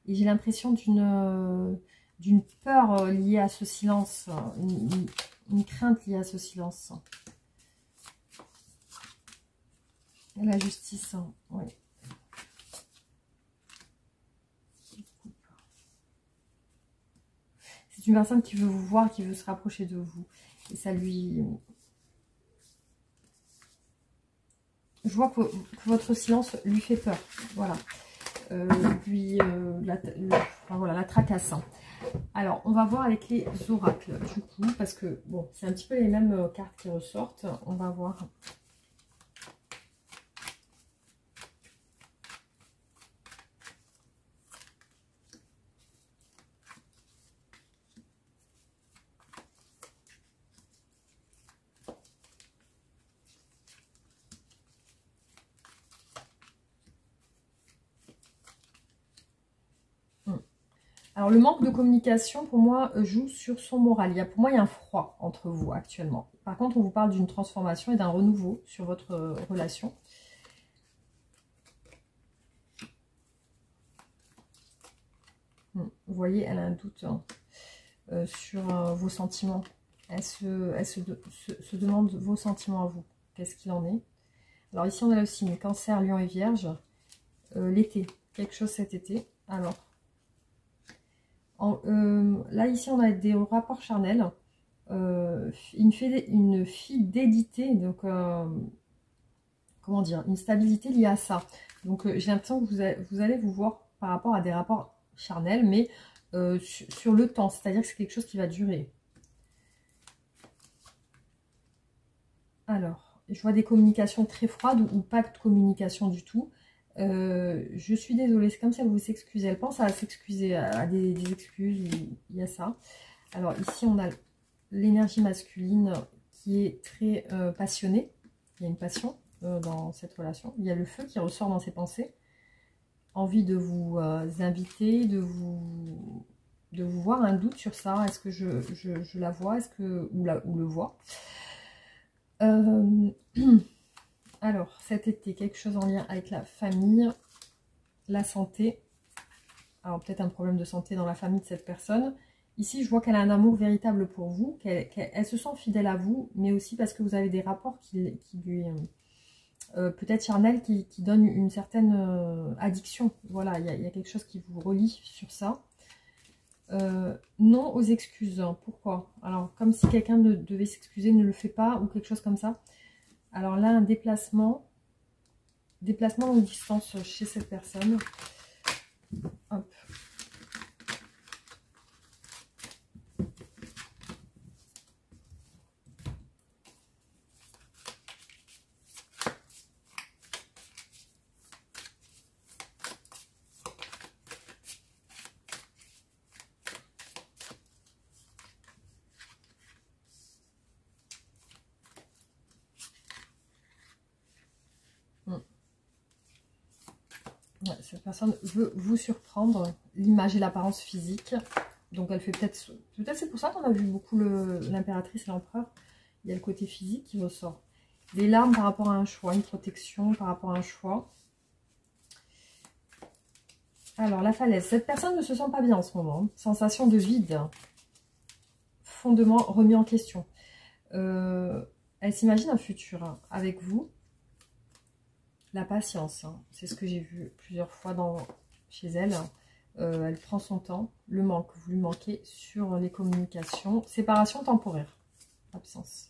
Et j'ai l'impression d'une peur liée à ce silence, une crainte liée à ce silence. La justice, oui. C'est une personne qui veut vous voir, qui veut se rapprocher de vous. Et ça lui... Je vois que votre silence lui fait peur. Voilà. Voilà, la tracasse. Alors, on va voir avec les oracles, du coup, parce que, bon, c'est un petit peu les mêmes cartes qui ressortent. On va voir. Alors, le manque de communication, pour moi, joue sur son moral. Pour moi, il y a un froid entre vous actuellement. Par contre, on vous parle d'une transformation et d'un renouveau sur votre relation. Vous voyez, elle a un doute sur vos sentiments. Elle se demande vos sentiments à vous. Qu'est-ce qu'il en est? Alors, ici, on a le signe Cancer, Lion et Vierge. L'été. Quelque chose cet été. Alors... là, ici, on a des rapports charnels, une fidélité, donc, comment dire, une stabilité liée à ça. Donc, j'ai l'impression que vous allez vous voir par rapport à des rapports charnels, mais sur le temps, c'est-à-dire que c'est quelque chose qui va durer. Alors, je vois des communications très froides ou pas de communication du tout. Je suis désolée, c'est comme si elle vous s'excusait. Elle pense à s'excuser, à des excuses, il y a ça. Alors ici, on a l'énergie masculine qui est très passionnée. Il y a une passion dans cette relation. Il y a le feu qui ressort dans ses pensées. Envie de vous inviter, de vous voir, un doute sur ça. Est-ce que je la vois, ou le vois Alors, cet été, quelque chose en lien avec la famille, la santé. Alors, peut-être un problème de santé dans la famille de cette personne. Ici, je vois qu'elle a un amour véritable pour vous, qu'elle se sent fidèle à vous, mais aussi parce que vous avez des rapports qui lui... peut-être charnels, qui donnent une certaine addiction. Voilà, il y a quelque chose qui vous relie sur ça. Non aux excuses. Pourquoi? Alors, comme si quelqu'un devait s'excuser, ne le fait pas, ou quelque chose comme ça. Alors là, un déplacement longue distance chez cette personne. Hop. Ouais, cette personne veut vous surprendre, l'image et l'apparence physique. Donc elle fait peut-être c'est pour ça qu'on a vu beaucoup l'impératrice et l'empereur. Il y a le côté physique qui ressort. Des larmes par rapport à un choix, une protection par rapport à un choix. Alors la falaise, cette personne ne se sent pas bien en ce moment. Sensation de vide, fondement remis en question. Elle s'imagine un futur avec vous. La patience, c'est ce que j'ai vu plusieurs fois chez elle. Elle prend son temps. Le manque, vous lui manquez sur les communications. Séparation temporaire, absence.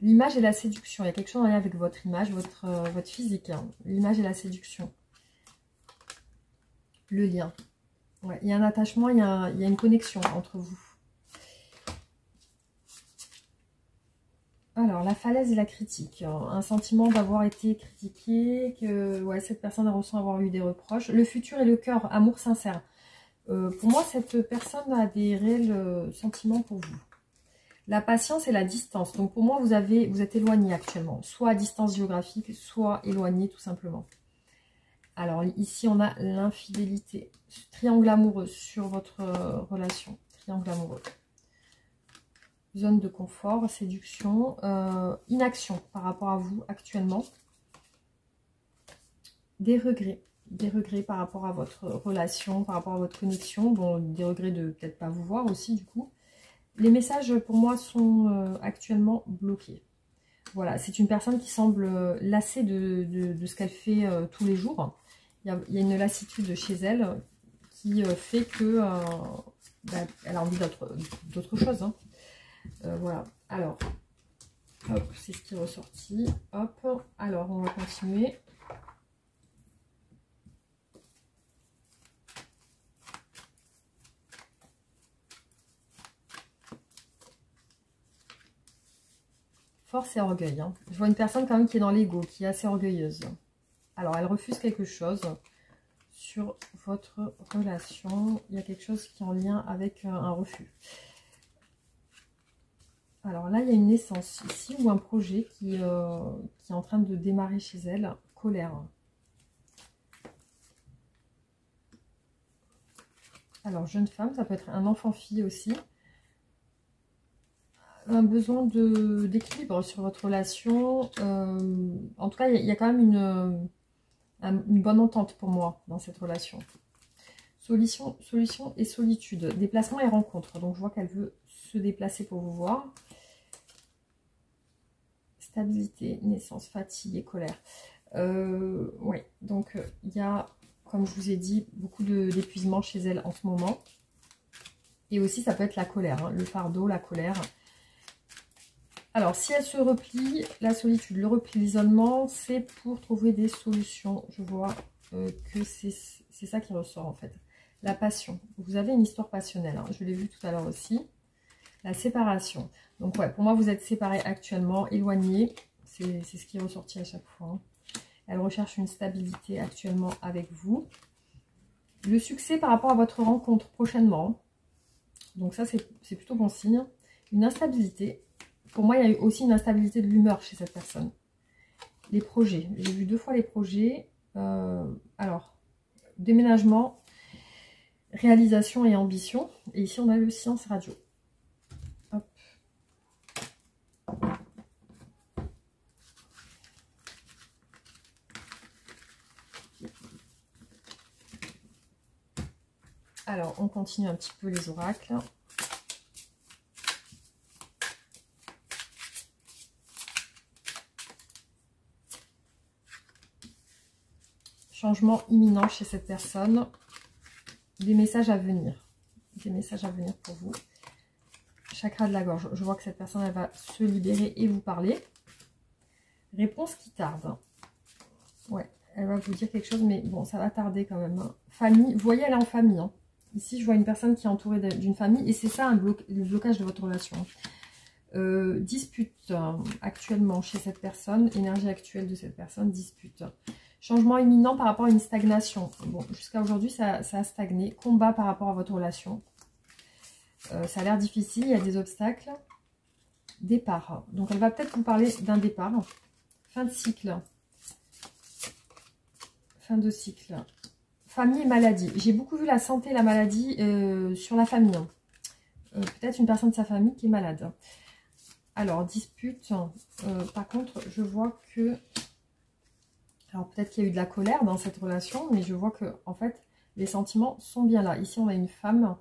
L'image et la séduction, il y a quelque chose en lien avec votre image, votre physique. L'image et la séduction. Le lien. Ouais, il y a un attachement, il y a une connexion entre vous. Alors, la falaise et la critique. Un sentiment d'avoir été critiqué, que ouais, cette personne ressent avoir eu des reproches. Le futur et le cœur, amour sincère. Pour moi, cette personne a des réels sentiments pour vous. La patience et la distance. Donc, pour moi, vous êtes éloigné actuellement. Soit à distance géographique, soit éloigné tout simplement. Alors, ici, on a l'infidélité. Triangle amoureux sur votre relation. Triangle amoureux. Zone de confort, séduction, inaction par rapport à vous actuellement. Des regrets par rapport à votre relation, par rapport à votre connexion. Bon, des regrets de peut-être pas vous voir aussi du coup. Les messages pour moi sont actuellement bloqués. Voilà, c'est une personne qui semble lassée de ce qu'elle fait tous les jours. Il y a une lassitude chez elle qui fait que elle a envie d'autre chose. Hein. Voilà. Alors, hop, c'est ce qui est ressorti. Hop. Alors, on va continuer. Force et orgueil. Hein. Je vois une personne quand même qui est dans l'ego, qui est assez orgueilleuse. Alors, elle refuse quelque chose sur votre relation. Il y a quelque chose qui est en lien avec un refus. Alors là, il y a une naissance ici ou un projet qui est en train de démarrer chez elle. Colère. Alors, jeune femme, ça peut être un enfant-fille aussi. Un besoin d'équilibre sur votre relation. En tout cas, il y a quand même une bonne entente pour moi dans cette relation. Solution et solitude. Déplacement et rencontre. Donc, je vois qu'elle veut se déplacer pour vous voir. Stabilité, naissance, fatigue et colère. Oui, donc il y a, comme je vous ai dit, beaucoup d'épuisement chez elle en ce moment. Et aussi, ça peut être la colère, hein, le fardeau, la colère. Alors, si elle se replie, la solitude, le repli, l'isolement, c'est pour trouver des solutions. Je vois que c'est ça qui ressort en fait. La passion. Vous avez une histoire passionnelle, hein, je l'ai vu tout à l'heure aussi. La séparation. Donc ouais, pour moi, vous êtes séparés actuellement, éloignés. C'est ce qui est ressorti à chaque fois. Hein. Elle recherche une stabilité actuellement avec vous. Le succès par rapport à votre rencontre prochainement. Donc ça, c'est plutôt bon signe. Une instabilité. Pour moi, il y a eu aussi une instabilité de l'humeur chez cette personne. Les projets. J'ai vu 2 fois les projets. Alors, déménagement, réalisation et ambition. Et ici, on a le silence radio. Hop. Alors, on continue un petit peu les oracles. Changement imminent chez cette personne. Des messages à venir. Des messages à venir pour vous. Chakra de la gorge. Je vois que cette personne, elle va se libérer et vous parler. Réponse qui tarde. Ouais, elle va vous dire quelque chose, mais bon, ça va tarder quand même. Hein. Famille, vous voyez, elle est en famille. Hein. Ici, je vois une personne qui est entourée d'une famille et c'est ça le blocage de votre relation. Dispute actuellement chez cette personne, énergie actuelle de cette personne, dispute. Changement imminent par rapport à une stagnation. Bon, jusqu'à aujourd'hui, ça a stagné. Combat par rapport à votre relation. Ça a l'air difficile, il y a des obstacles. Départ. Donc, elle va peut-être vous parler d'un départ. Fin de cycle. Fin de cycle. Famille et maladie. J'ai beaucoup vu la santé et la maladie sur la famille. Peut-être une personne de sa famille qui est malade. Alors, dispute. Par contre, je vois que... Alors, peut-être qu'il y a eu de la colère dans cette relation, mais je vois que, en fait, les sentiments sont bien là. Ici, on a une femme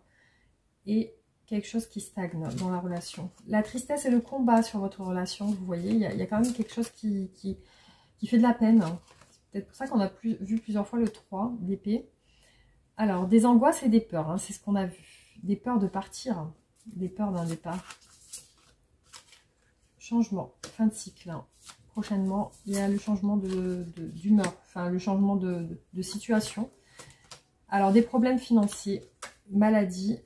et quelque chose qui stagne dans la relation. La tristesse et le combat sur votre relation, vous voyez, il y a quand même quelque chose qui fait de la peine. C'est peut-être pour ça qu'on a vu plusieurs fois le 3 d'épée. Alors, des angoisses et des peurs, hein, c'est ce qu'on a vu. Des peurs de partir, des peurs d'un départ. Changement, fin de cycle. Hein. Prochainement, il y a le changement d'humeur, enfin le changement de situation. Alors, des problèmes financiers, maladie,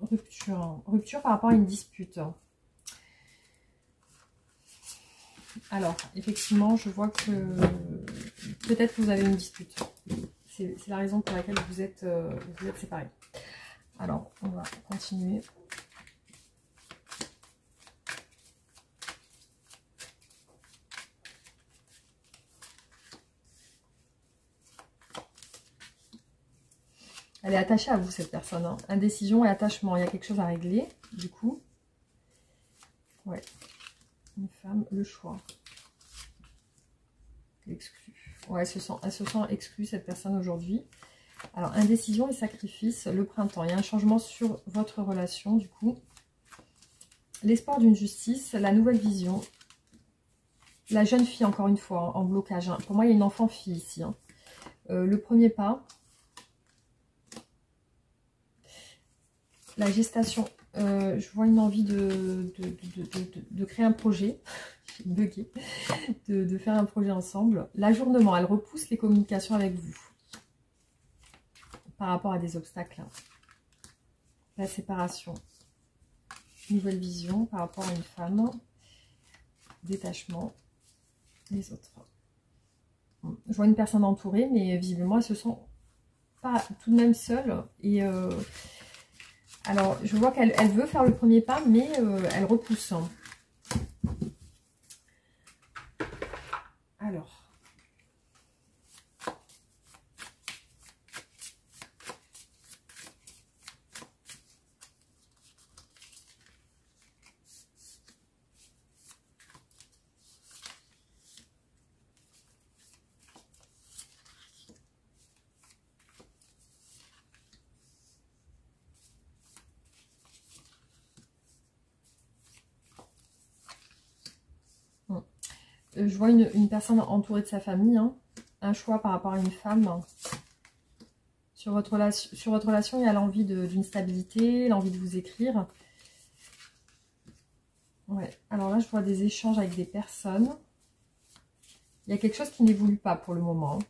rupture. Rupture par rapport à une dispute. Alors, effectivement, je vois que peut-être que vous avez une dispute. C'est la raison pour laquelle vous êtes séparés. Alors, on va continuer. Elle est attachée à vous, cette personne. Hein. Indécision et attachement. Il y a quelque chose à régler, du coup. Ouais. Une femme, le choix. Exclue. Ouais, elle se sent exclue, cette personne, aujourd'hui. Alors, indécision et sacrifice, le printemps. Il y a un changement sur votre relation, du coup. L'espoir d'une justice, la nouvelle vision. La jeune fille, encore une fois, en blocage. Hein. Pour moi, il y a une enfant-fille ici. Hein. Le premier pas. la gestation. Je vois une envie de créer un projet. J'ai bugué. De faire un projet ensemble. L'ajournement, elle repousse les communications avec vous. Par rapport à des obstacles. La séparation. Nouvelle vision par rapport à une femme. Détachement. Les autres. Je vois une personne entourée, mais visiblement, elle se sent pas tout de même seule. Et alors, je vois qu'elle veut faire le premier pas, mais elle repousse. Alors. Je vois une personne entourée de sa famille, hein. Un choix par rapport à une femme. Sur votre relation, il y a l'envie d'une stabilité, l'envie de vous écrire. Ouais. Alors là, je vois des échanges avec des personnes. Il y a quelque chose qui n'évolue pas pour le moment.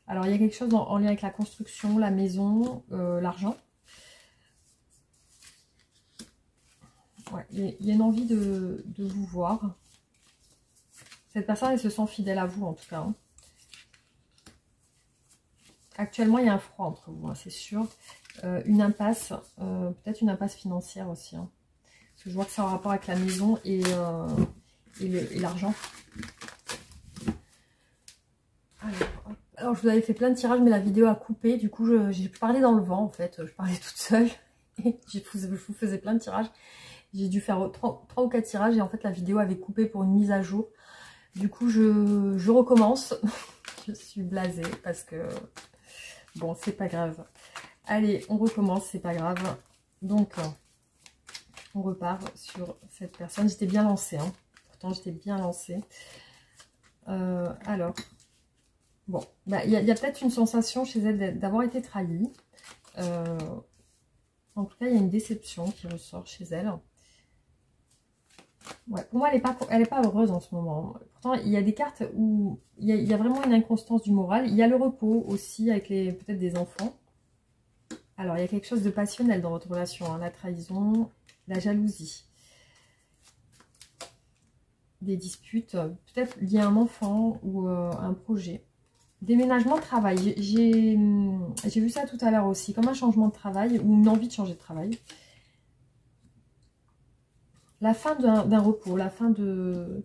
Alors, il y a quelque chose en lien avec la construction, la maison, l'argent. Ouais, il y a une envie de vous voir. Cette personne, elle se sent fidèle à vous, en tout cas. Hein. Actuellement, il y a un froid entre vous, hein, c'est sûr. Une impasse, peut-être une impasse financière aussi. Hein. Parce que je vois que c'est en rapport avec la maison et l'argent. Alors, je vous avais fait plein de tirages, mais la vidéo a coupé. Du coup, j'ai parlé dans le vent, en fait. Je parlais toute seule. Et je vous faisais plein de tirages. J'ai dû faire 3 ou 4 tirages. Et en fait, la vidéo avait coupé pour une mise à jour. Du coup, je recommence. Je suis blasée parce que... Bon, c'est pas grave. Allez, on recommence, c'est pas grave. Donc, on repart sur cette personne. J'étais bien lancée, hein. Pourtant, j'étais bien lancée. Alors... Bon, bah, y a peut-être une sensation chez elle d'avoir été trahie. En tout cas, il y a une déception qui ressort chez elle. Ouais, pour moi, elle est pas heureuse en ce moment. Pourtant, il y a des cartes où il y a vraiment une inconstance du moral. Il y a le repos aussi avec peut-être des enfants. Alors, il y a quelque chose de passionnel dans votre relation. Hein, la trahison, la jalousie. Des disputes, peut-être liées à un enfant ou un projet. Déménagement de travail, j'ai vu ça tout à l'heure aussi, comme un changement de travail ou une envie de changer de travail. La fin d'un repos, la fin d'une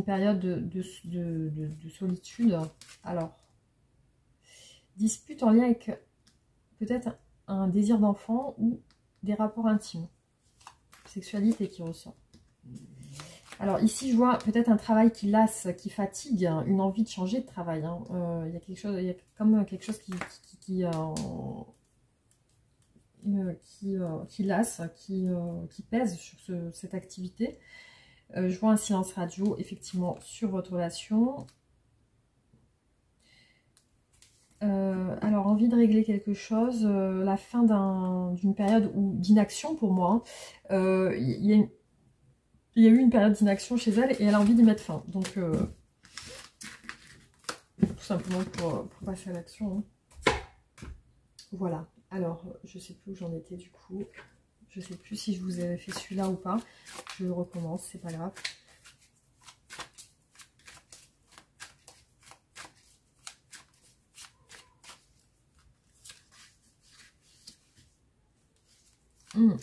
période de solitude. Alors, dispute en lien avec peut-être un désir d'enfant ou des rapports intimes. Sexualité qui ressort. Alors ici, je vois peut-être un travail qui lasse, qui fatigue, hein, une envie de changer de travail. Hein. Il y a quelque chose, il y a comme quelque chose qui lasse, qui pèse sur cette activité. Je vois un silence radio, effectivement, sur votre relation. Alors, envie de régler quelque chose, la fin d'une période d'inaction pour moi. Il y a eu une période d'inaction chez elle et elle a envie d'y mettre fin. Donc, tout simplement pour passer à l'action. Hein. Voilà. Alors, je ne sais plus où j'en étais du coup. Je ne sais plus si je vous avais fait celui-là ou pas. Je recommence, c'est pas grave.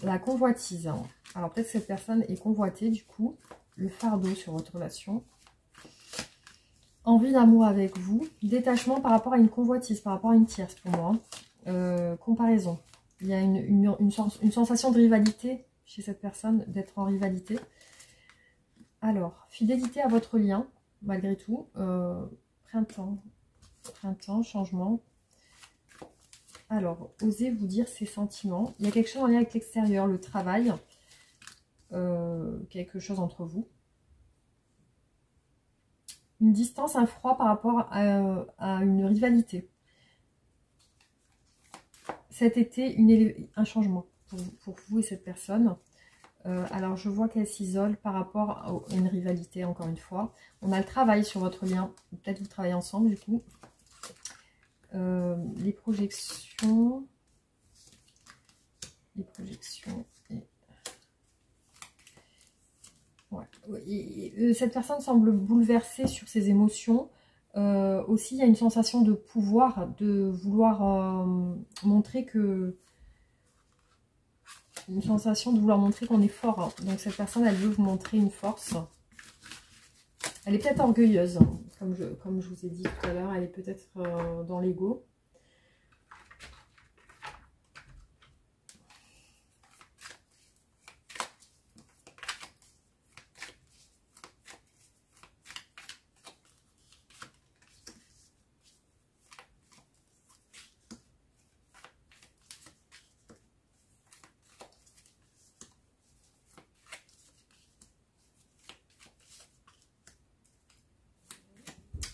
La convoitise. Hein. Alors, peut-être que cette personne est convoitée du coup. Le fardeau sur votre relation. Envie d'amour avec vous. Détachement par rapport à une convoitise, par rapport à une tierce pour moi. Comparaison. Il y a une sensation de rivalité chez cette personne, d'être en rivalité. Alors, fidélité à votre lien, malgré tout. Printemps, changement. Alors, osez vous dire ses sentiments. Il y a quelque chose en lien avec l'extérieur, le travail. Quelque chose entre vous. Une distance, un froid par rapport à une rivalité. cet été un changement pour vous et cette personne. Alors je vois qu'elle s'isole par rapport à une rivalité, encore une fois. On a le travail sur votre lien, peut-être vous travaillez ensemble du coup. Les projections. Ouais. Cette personne semble bouleversée sur ses émotions. Aussi, il y a une sensation de pouvoir, de vouloir montrer que... Une sensation de vouloir montrer qu'on est fort. Hein. Donc cette personne, elle veut vous montrer une force. Elle est peut-être orgueilleuse, hein, comme je vous ai dit tout à l'heure. Elle est peut-être dans l'ego.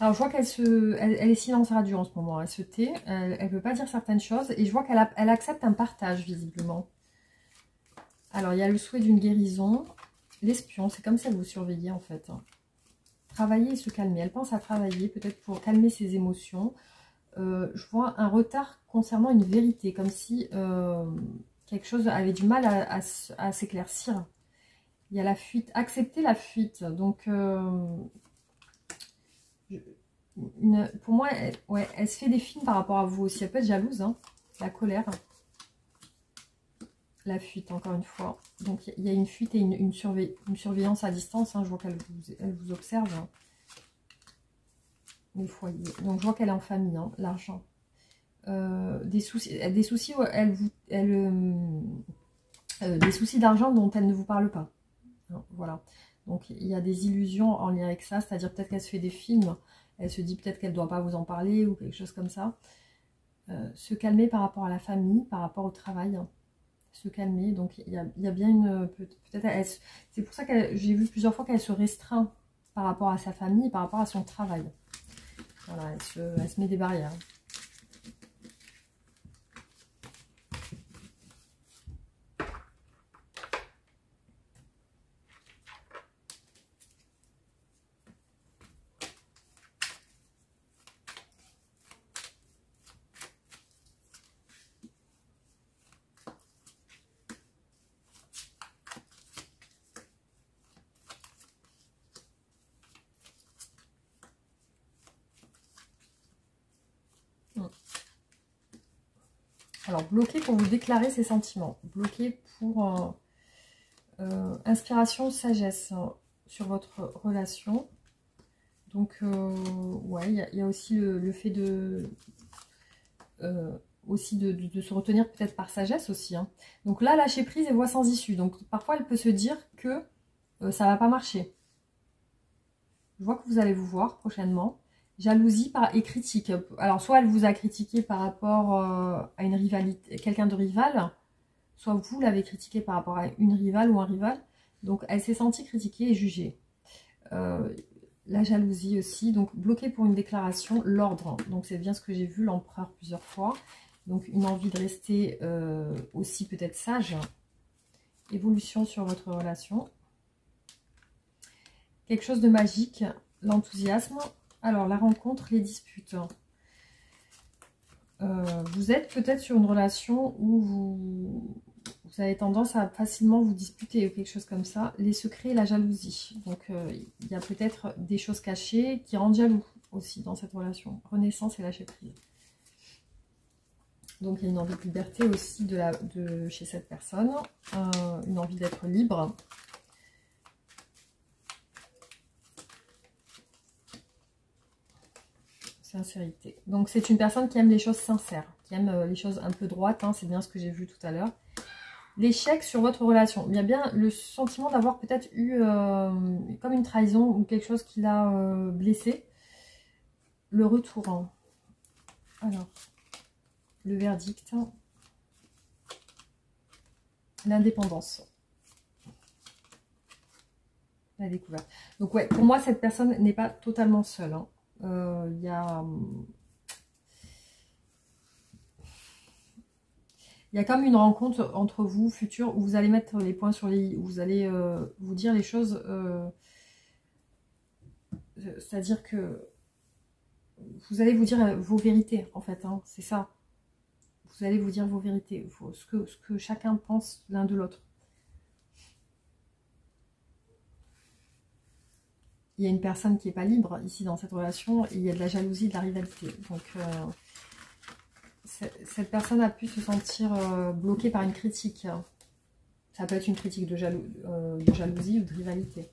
Alors, je vois elle est silence radio en ce moment. Elle se tait, elle ne veut pas dire certaines choses. Et je vois qu'elle accepte un partage, visiblement. Alors, il y a le souhait d'une guérison. L'espion, c'est comme si elle vous surveillait, en fait. Travailler et se calmer. Elle pense à travailler, peut-être pour calmer ses émotions. Je vois un retard concernant une vérité, comme si quelque chose avait du mal à s'éclaircir. Il y a la fuite. Accepter la fuite. Donc... pour moi, elle se fait des films par rapport à vous aussi. Elle peut être jalouse, hein, la colère, la fuite, encore une fois. Donc, il y a une fuite et une surveillance à distance. Hein. Je vois qu'elle vous observe. Hein. Le foyer. Donc, je vois qu'elle est en famille, hein, l'argent. Des soucis des soucis d'argent dont elle ne vous parle pas. Hein, voilà. Donc, il y a des illusions en lien avec ça. C'est-à-dire peut-être qu'elle se fait des films. Elle se dit peut-être qu'elle ne doit pas vous en parler ou quelque chose comme ça. Se calmer par rapport à la famille, par rapport au travail. Hein. Se calmer. Donc, il y a bien une... Peut-être c'est pour ça que j'ai vu plusieurs fois qu'elle se restreint par rapport à sa famille, par rapport à son travail. Voilà, elle se met des barrières. Alors, bloqué pour vous déclarer ses sentiments. Bloqué pour inspiration, sagesse hein, sur votre relation. Donc, ouais, il y a aussi le fait de... aussi de se retenir peut-être par sagesse aussi. Hein. Donc là, lâcher prise et voie sans issue. Donc, parfois, elle peut se dire que ça va pas marcher. Je vois que vous allez vous voir prochainement. Jalousie et critique. Alors, soit elle vous a critiqué par rapport à une rivalité, quelqu'un de rival, soit vous l'avez critiqué par rapport à une rivale ou un rival. Donc, elle s'est sentie critiquée et jugée. La jalousie aussi. Donc, bloquée pour une déclaration, l'ordre. Donc, c'est bien ce que j'ai vu, l'empereur plusieurs fois. Donc, une envie de rester aussi peut-être sage. Évolution sur votre relation. Quelque chose de magique, l'enthousiasme. Alors, la rencontre, les disputes. Vous êtes peut-être sur une relation où vous avez tendance à facilement vous disputer ou quelque chose comme ça. Les secrets et la jalousie. Donc, il y a peut-être des choses cachées qui rendent jaloux aussi dans cette relation. Renaissance et lâcher prise. Donc, il y a une envie de liberté aussi chez cette personne. Une envie d'être libre. Sincérité. Donc, c'est une personne qui aime les choses sincères, qui aime les choses un peu droites. Hein, c'est bien ce que j'ai vu tout à l'heure. L'échec sur votre relation. Il y a bien le sentiment d'avoir peut-être eu comme une trahison ou quelque chose qui l'a blessé. Le retour. Hein. Alors, le verdict. L'indépendance. La découverte. Donc, ouais, pour moi, cette personne n'est pas totalement seule. Hein. Il y a... Il y a comme une rencontre entre vous, future, où vous allez mettre les points sur les i, où vous allez vous dire les choses. C'est-à-dire que vous allez vous dire vos vérités, en fait. Hein, c'est ça. Vous allez vous dire vos vérités, ce que chacun pense l'un de l'autre. Il y a une personne qui n'est pas libre ici dans cette relation, et il y a de la jalousie, de la rivalité. Donc, cette personne a pu se sentir bloquée par une critique. Ça peut être une critique de jalousie ou de rivalité.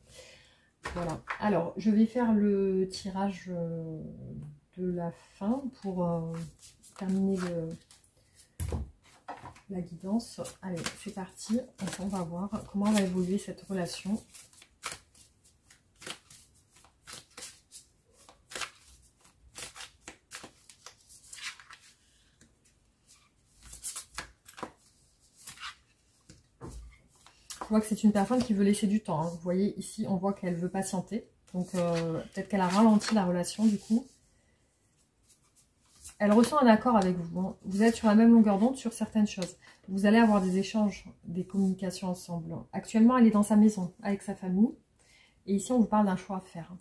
Voilà. Alors, je vais faire le tirage de la fin pour terminer la guidance. Allez, c'est parti. On va voir comment va évoluer cette relation. Je vois que c'est une personne qui veut laisser du temps. Hein. Vous voyez, ici, on voit qu'elle veut patienter. Donc, peut-être qu'elle a ralenti la relation, du coup. Elle ressent un accord avec vous. Hein. Vous êtes sur la même longueur d'onde sur certaines choses. Vous allez avoir des échanges, des communications ensemble. Actuellement, elle est dans sa maison, avec sa famille. Et ici, on vous parle d'un choix à faire.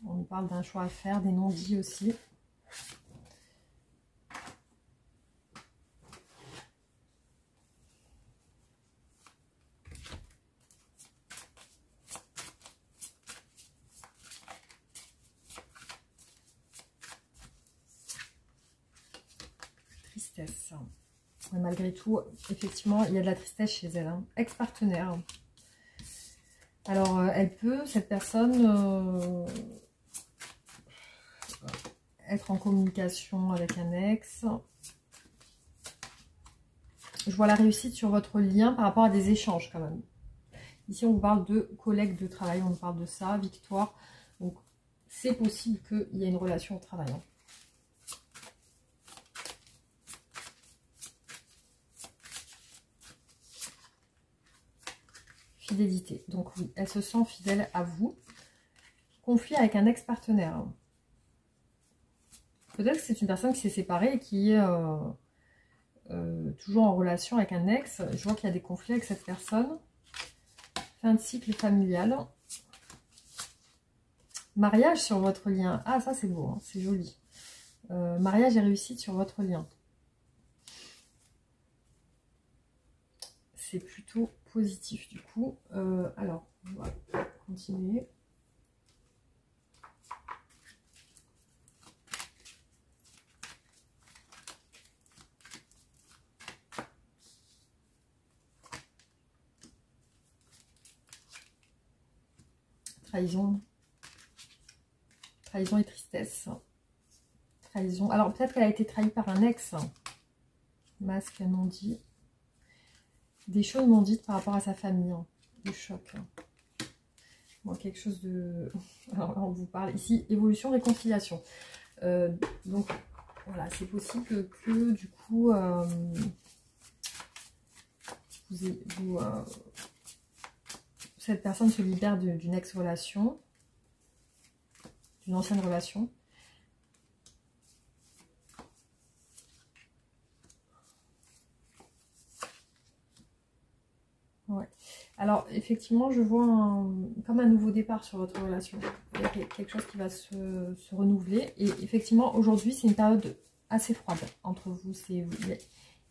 On nous parle d'un choix à faire, des non-dits aussi. Tristesse. Mais malgré tout, effectivement, il y a de la tristesse chez elle. Hein. Ex-partenaire. Alors, elle peut, cette personne, être en communication avec un ex. Je vois la réussite sur votre lien par rapport à des échanges quand même. Ici, on vous parle de collègues de travail, on vous parle de ça, victoire. Donc, c'est possible qu'il y ait une relation au travail. Hein. Fidélité. Donc oui, elle se sent fidèle à vous. Conflit avec un ex-partenaire. Peut-être que c'est une personne qui s'est séparée et qui est toujours en relation avec un ex. Je vois qu'il y a des conflits avec cette personne. Fin de cycle familial. Mariage sur votre lien. Ah, ça c'est beau, hein, c'est joli. Mariage et réussite sur votre lien. C'est plutôt positif du coup. Alors, on va continuer. Trahison. Trahison et tristesse. Trahison. Alors, peut-être qu'elle a été trahie par un ex. Masque non dit. Des choses non dites par rapport à sa famille. Hein. Le choc. Bon, quelque chose de... Alors, on vous parle ici, évolution, réconciliation. Donc, voilà, c'est possible que, du coup, cette personne se libère d'une ex-relation, d'une ancienne relation. Ouais. Alors, effectivement, je vois comme un nouveau départ sur votre relation. Il y a quelque chose qui va se renouveler. Et effectivement, aujourd'hui, c'est une période assez froide entre vous. Il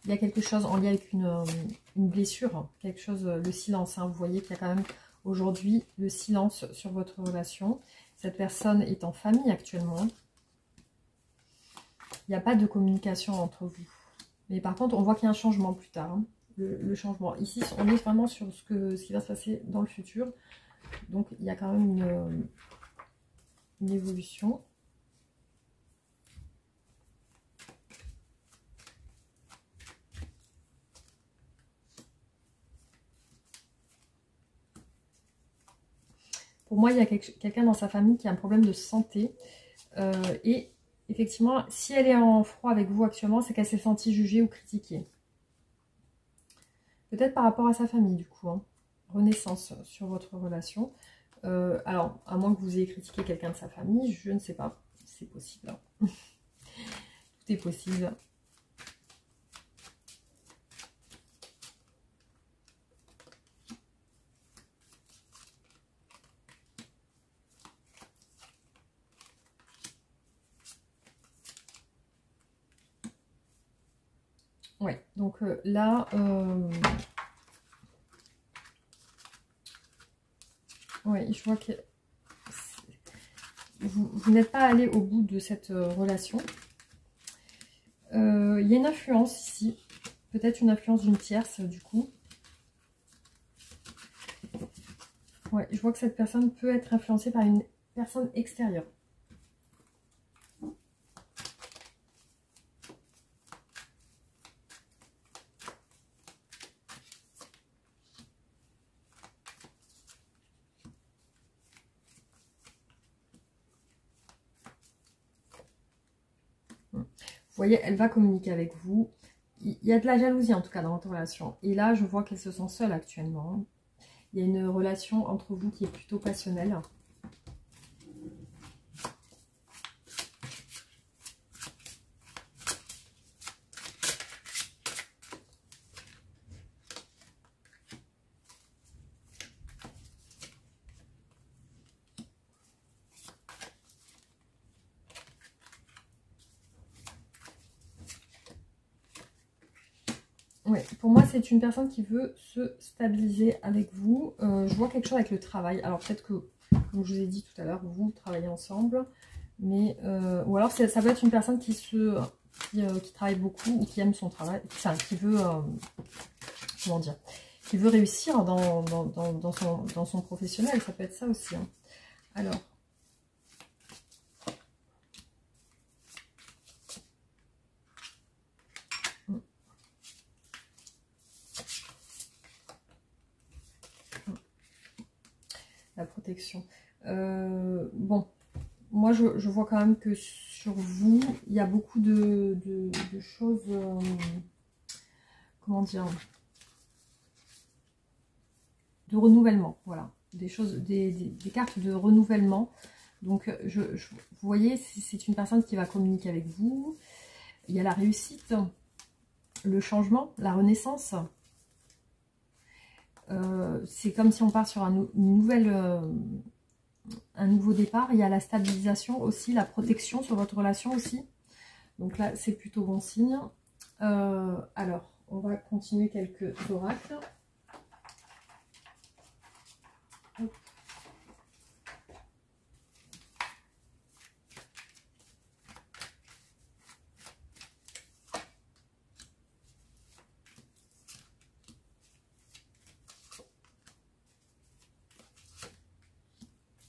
y a quelque chose en lien avec une blessure, quelque chose, le silence. Hein. Vous voyez qu'il y a quand même aujourd'hui le silence sur votre relation. Cette personne est en famille actuellement. Il n'y a pas de communication entre vous. Mais par contre, on voit qu'il y a un changement plus tard. Hein. Le changement. Ici, on est vraiment sur ce qui va se passer dans le futur. Donc, il y a quand même une évolution. Pour moi, il y a quelqu'un dans sa famille qui a un problème de santé. Et effectivement, si elle est en froid avec vous actuellement, c'est qu'elle s'est sentie jugée ou critiquée. Peut-être par rapport à sa famille, du coup. Hein. Renaissance sur votre relation. Alors, à moins que vous ayez critiqué quelqu'un de sa famille, je ne sais pas. C'est possible. Hein. Tout est possible. Ouais, donc là, ouais, je vois que vous n'êtes pas allé au bout de cette relation. Il y a une influence ici, peut-être une influence d'une tierce du coup. Ouais, je vois que cette personne peut être influencée par une personne extérieure. Vous voyez, elle va communiquer avec vous. Il y a de la jalousie en tout cas dans votre relation. Et là, je vois qu'elle se sent seule actuellement. Il y a une relation entre vous qui est plutôt passionnelle. Oui, pour moi, c'est une personne qui veut se stabiliser avec vous. Je vois quelque chose avec le travail. Alors, peut-être que, comme je vous ai dit tout à l'heure, vous travaillez ensemble. Mais, ou alors, ça peut être une personne qui travaille beaucoup ou qui aime son travail. Enfin, qui veut, comment dire, qui veut réussir dans son professionnel. Ça peut être ça aussi. Hein. Alors, la protection. Bon, moi je vois quand même que sur vous, il y a beaucoup de choses, comment dire, de renouvellement, voilà. Des choses, des cartes de renouvellement. Donc, vous voyez, c'est une personne qui va communiquer avec vous. Il y a la réussite, le changement, la renaissance. C'est comme si on part sur un nouveau départ. Il y a la stabilisation aussi, la protection sur votre relation aussi. Donc là, c'est plutôt bon signe. Alors, on va continuer quelques oracles. Hop.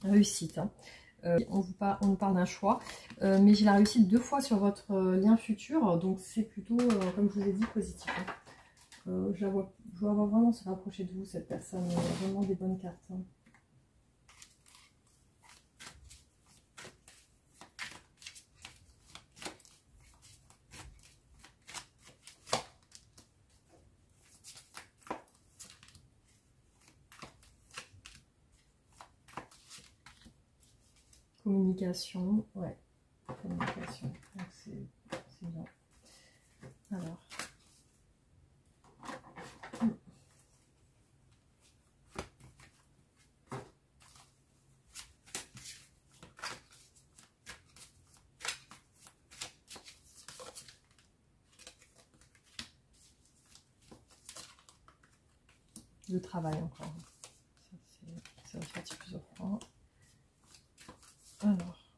Réussite. Hein. On nous parle d'un choix, mais j'ai la réussite 2 fois sur votre lien futur, donc c'est plutôt, comme je vous ai dit, positif. Hein. Je la vois vraiment se rapprocher de vous, cette personne, vraiment des bonnes cartes. Hein. Communication, ouais, communication, donc c'est bien. Alors. Le travail encore. Ça va sortir plusieurs fois. Alors,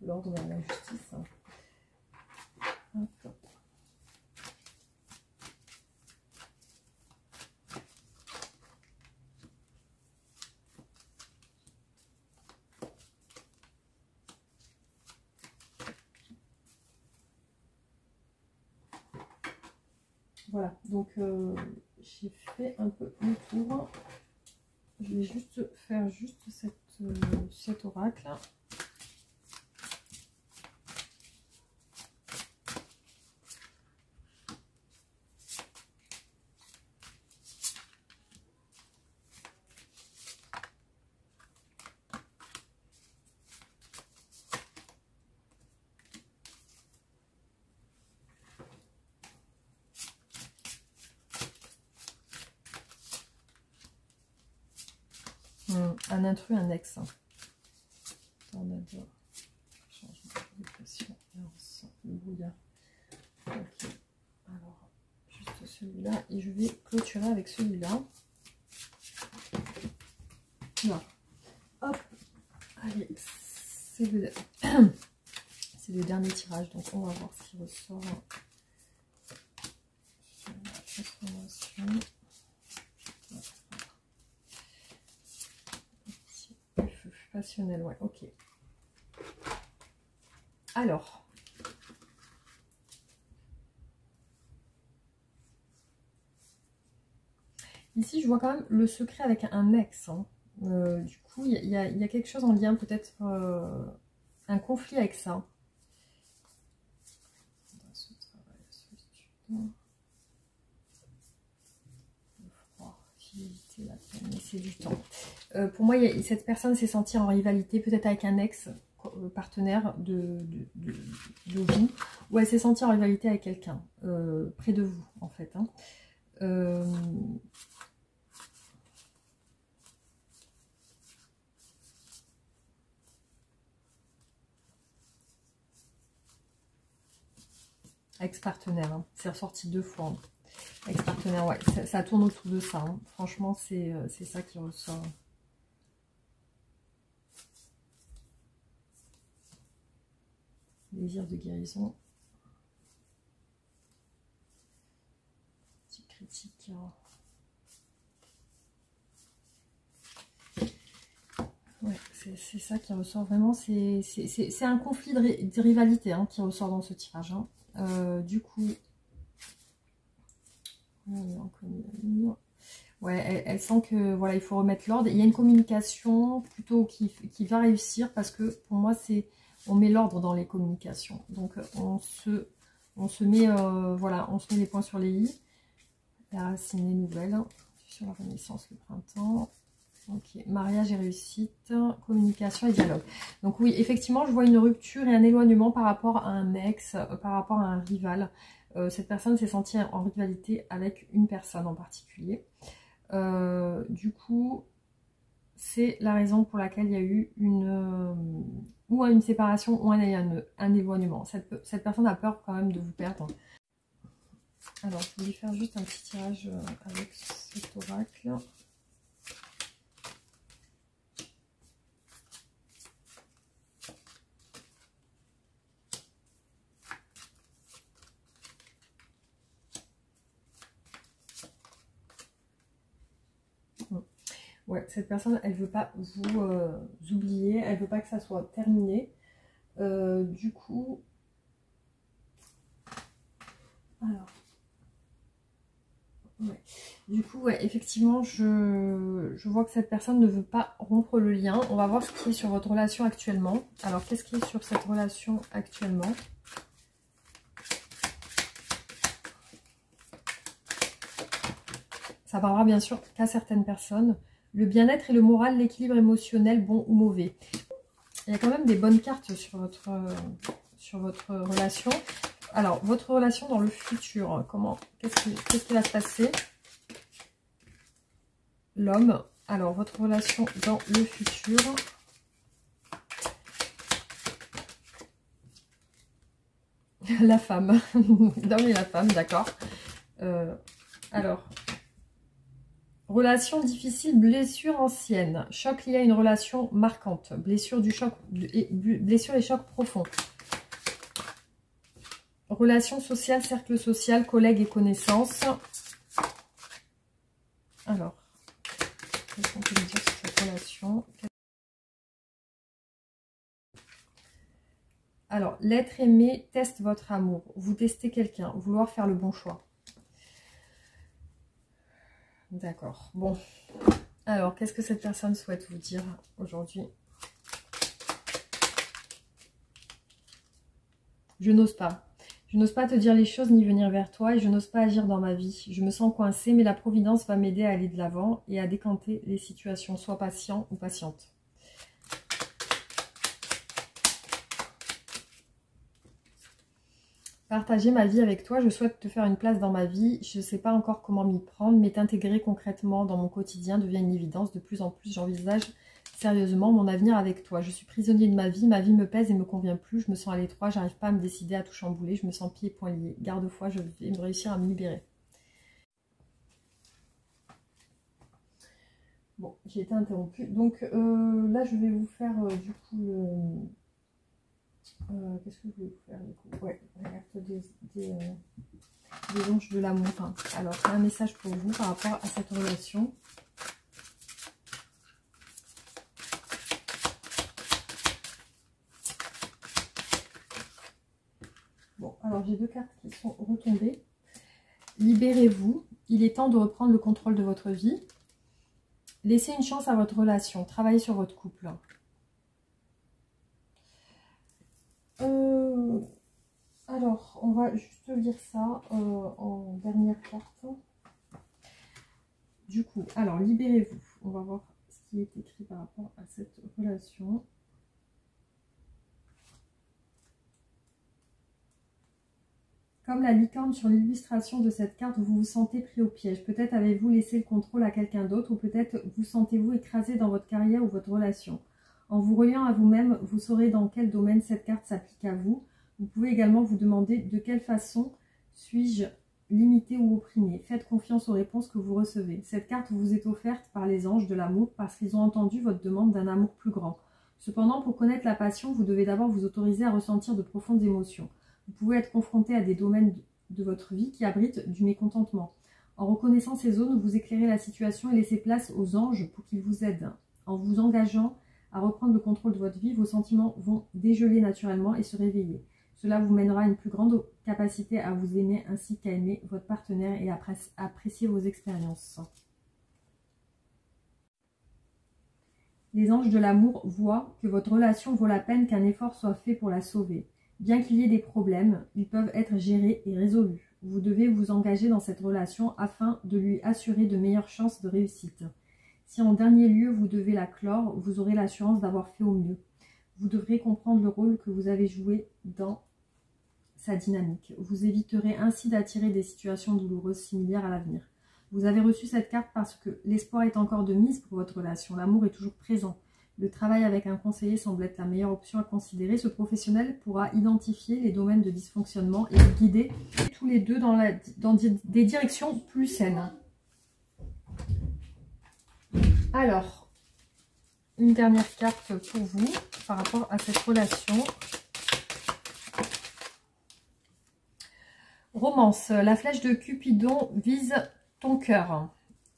l'ordre de la justice. Hop. Voilà, donc j'ai fait un peu le tour. Je vais juste faire cet oracle. Un intrus, un ex. Tornado, changement, dépression, le brouillard. Ok. Alors, juste celui-là. Et je vais clôturer avec celui-là. Là. Hop. Allez, c'est le dernier tirage. Donc, on va voir ce qui ressort sur la transformation. Le feu passionnel, ouais, ok. Alors, ici je vois quand même le secret avec un ex. Hein. Du coup, il y a quelque chose en lien, peut-être un conflit avec ça. C'est du temps. Pour moi, cette personne s'est sentie en rivalité, peut-être avec un ex partenaire de vous, ou elle s'est sentie en rivalité avec quelqu'un près de vous, en fait. Hein. Ex-partenaire, hein. C'est ressorti 2 fois. Hein. Ex-partenaire, ouais, ça tourne autour de ça. Hein. Franchement, c'est ça qui ressort. Désir de guérison. Petite critique. Hein. Ouais, c'est ça qui ressort vraiment. C'est un conflit de rivalité hein, qui ressort dans ce tirage. Hein. Du coup, ouais, elle sent que voilà, il faut remettre l'ordre. Il y a une communication plutôt qui va réussir parce que pour moi, on met l'ordre dans les communications. Donc on se met voilà, on se met les points sur les i. La racine est nouvelle hein, sur la renaissance, le printemps. Ok, mariage et réussite, communication et dialogue. Donc oui, effectivement, je vois une rupture et un éloignement par rapport à un ex, par rapport à un rival. Cette personne s'est sentie en rivalité avec une personne en particulier. Du coup, c'est la raison pour laquelle il y a eu une séparation ou un éloignement. Cette personne a peur quand même de vous perdre. Alors, je vais faire juste un petit tirage avec cet oracle. Ouais, cette personne, elle veut pas vous oublier, elle veut pas que ça soit terminé. Du coup, alors, ouais. Du coup, ouais, effectivement, je vois que cette personne ne veut pas rompre le lien. On va voir ce qui est sur votre relation actuellement. Alors, qu'est-ce qui est sur cette relation actuellement ? Ça parlera bien sûr qu'à certaines personnes. Le bien-être et le moral, l'équilibre émotionnel, bon ou mauvais. Il y a quand même des bonnes cartes sur votre relation. Alors, votre relation dans le futur, qu'est-ce qui va se passer? L'homme. Alors, votre relation dans le futur. La femme. L'homme et la femme, d'accord. Alors, relation difficile, blessure ancienne, choc lié à une relation marquante, blessure et choc profond. Relation sociale, cercle social, collègues et connaissances. Alors, qu'est-ce qu'on peut dire sur cette relation? Alors, l'être aimé teste votre amour. Vous testez quelqu'un, vouloir faire le bon choix. D'accord. Bon. Alors, qu'est-ce que cette personne souhaite vous dire aujourd'hui? Je n'ose pas. Je n'ose pas te dire les choses ni venir vers toi et je n'ose pas agir dans ma vie. Je me sens coincée, mais la providence va m'aider à aller de l'avant et à décanter les situations. Sois patient ou patiente. Partager ma vie avec toi, je souhaite te faire une place dans ma vie. Je ne sais pas encore comment m'y prendre, mais t'intégrer concrètement dans mon quotidien devient une évidence. De plus en plus, j'envisage Sérieusement, mon avenir avec toi. Je suis prisonnier de ma vie me pèse et me convient plus. Je me sens à l'étroit, j'arrive pas à me décider à tout chambouler. Je me sens pieds et poings liés. Garde-foi, je vais me réussir à me libérer. Bon, j'ai été interrompue. Donc là, je vais vous faire du coup le... Qu'est-ce que je vais vous faire du coup? Ouais, la carte des anges de l'amour. Hein. Alors, un message pour vous par rapport à cette relation. Bon, alors j'ai deux cartes qui sont retombées. Libérez-vous. Il est temps de reprendre le contrôle de votre vie. Laissez une chance à votre relation. Travaillez sur votre couple. Alors, on va juste lire ça en dernière carte. Du coup, alors, libérez-vous. On va voir ce qui est écrit par rapport à cette relation. Comme la licorne sur l'illustration de cette carte, vous vous sentez pris au piège. Peut-être avez-vous laissé le contrôle à quelqu'un d'autre ou peut-être vous sentez-vous écrasé dans votre carrière ou votre relation. En vous reliant à vous-même, vous saurez dans quel domaine cette carte s'applique à vous. Vous pouvez également vous demander de quelle façon suis-je limité ou opprimé. Faites confiance aux réponses que vous recevez. Cette carte vous est offerte par les anges de l'amour parce qu'ils ont entendu votre demande d'un amour plus grand. Cependant, pour connaître la passion, vous devez d'abord vous autoriser à ressentir de profondes émotions. Vous pouvez être confronté à des domaines de votre vie qui abritent du mécontentement. En reconnaissant ces zones, vous éclairez la situation et laissez place aux anges pour qu'ils vous aident. En vous engageant à reprendre le contrôle de votre vie, vos sentiments vont dégeler naturellement et se réveiller. Cela vous mènera à une plus grande capacité à vous aimer ainsi qu'à aimer votre partenaire et à apprécier vos expériences. Les anges de l'amour voient que votre relation vaut la peine qu'un effort soit fait pour la sauver. Bien qu'il y ait des problèmes, ils peuvent être gérés et résolus. Vous devez vous engager dans cette relation afin de lui assurer de meilleures chances de réussite. Si en dernier lieu vous devez la clore, vous aurez l'assurance d'avoir fait au mieux. Vous devrez comprendre le rôle que vous avez joué dans sa dynamique. Vous éviterez ainsi d'attirer des situations douloureuses similaires à l'avenir. Vous avez reçu cette carte parce que l'espoir est encore de mise pour votre relation. L'amour est toujours présent. Le travail avec un conseiller semble être la meilleure option à considérer. Ce professionnel pourra identifier les domaines de dysfonctionnement et vous guider tous les deux dans des directions plus saines. Alors, une dernière carte pour vous par rapport à cette relation. Romance. La flèche de Cupidon vise ton cœur.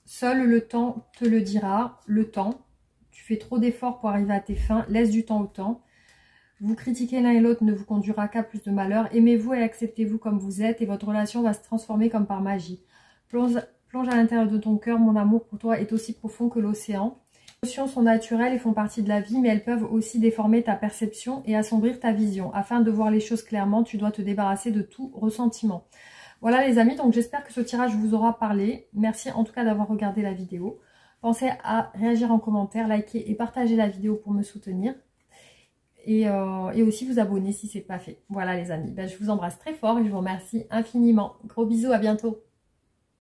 Seul le temps te le dira. Le temps. Tu fais trop d'efforts pour arriver à tes fins. Laisse du temps au temps. Vous critiquer l'un et l'autre ne vous conduira qu'à plus de malheur. Aimez-vous et acceptez-vous comme vous êtes et votre relation va se transformer comme par magie. Plonge à l'intérieur de ton cœur. Mon amour pour toi est aussi profond que l'océan. Les émotions sont naturelles et font partie de la vie, mais elles peuvent aussi déformer ta perception et assombrir ta vision. Afin de voir les choses clairement, tu dois te débarrasser de tout ressentiment. Voilà les amis, donc j'espère que ce tirage vous aura parlé. Merci en tout cas d'avoir regardé la vidéo. Pensez à réagir en commentaire, liker et partager la vidéo pour me soutenir. Et aussi vous abonner si ce n'est pas fait. Voilà les amis, je vous embrasse très fort et je vous remercie infiniment. Gros bisous, à bientôt.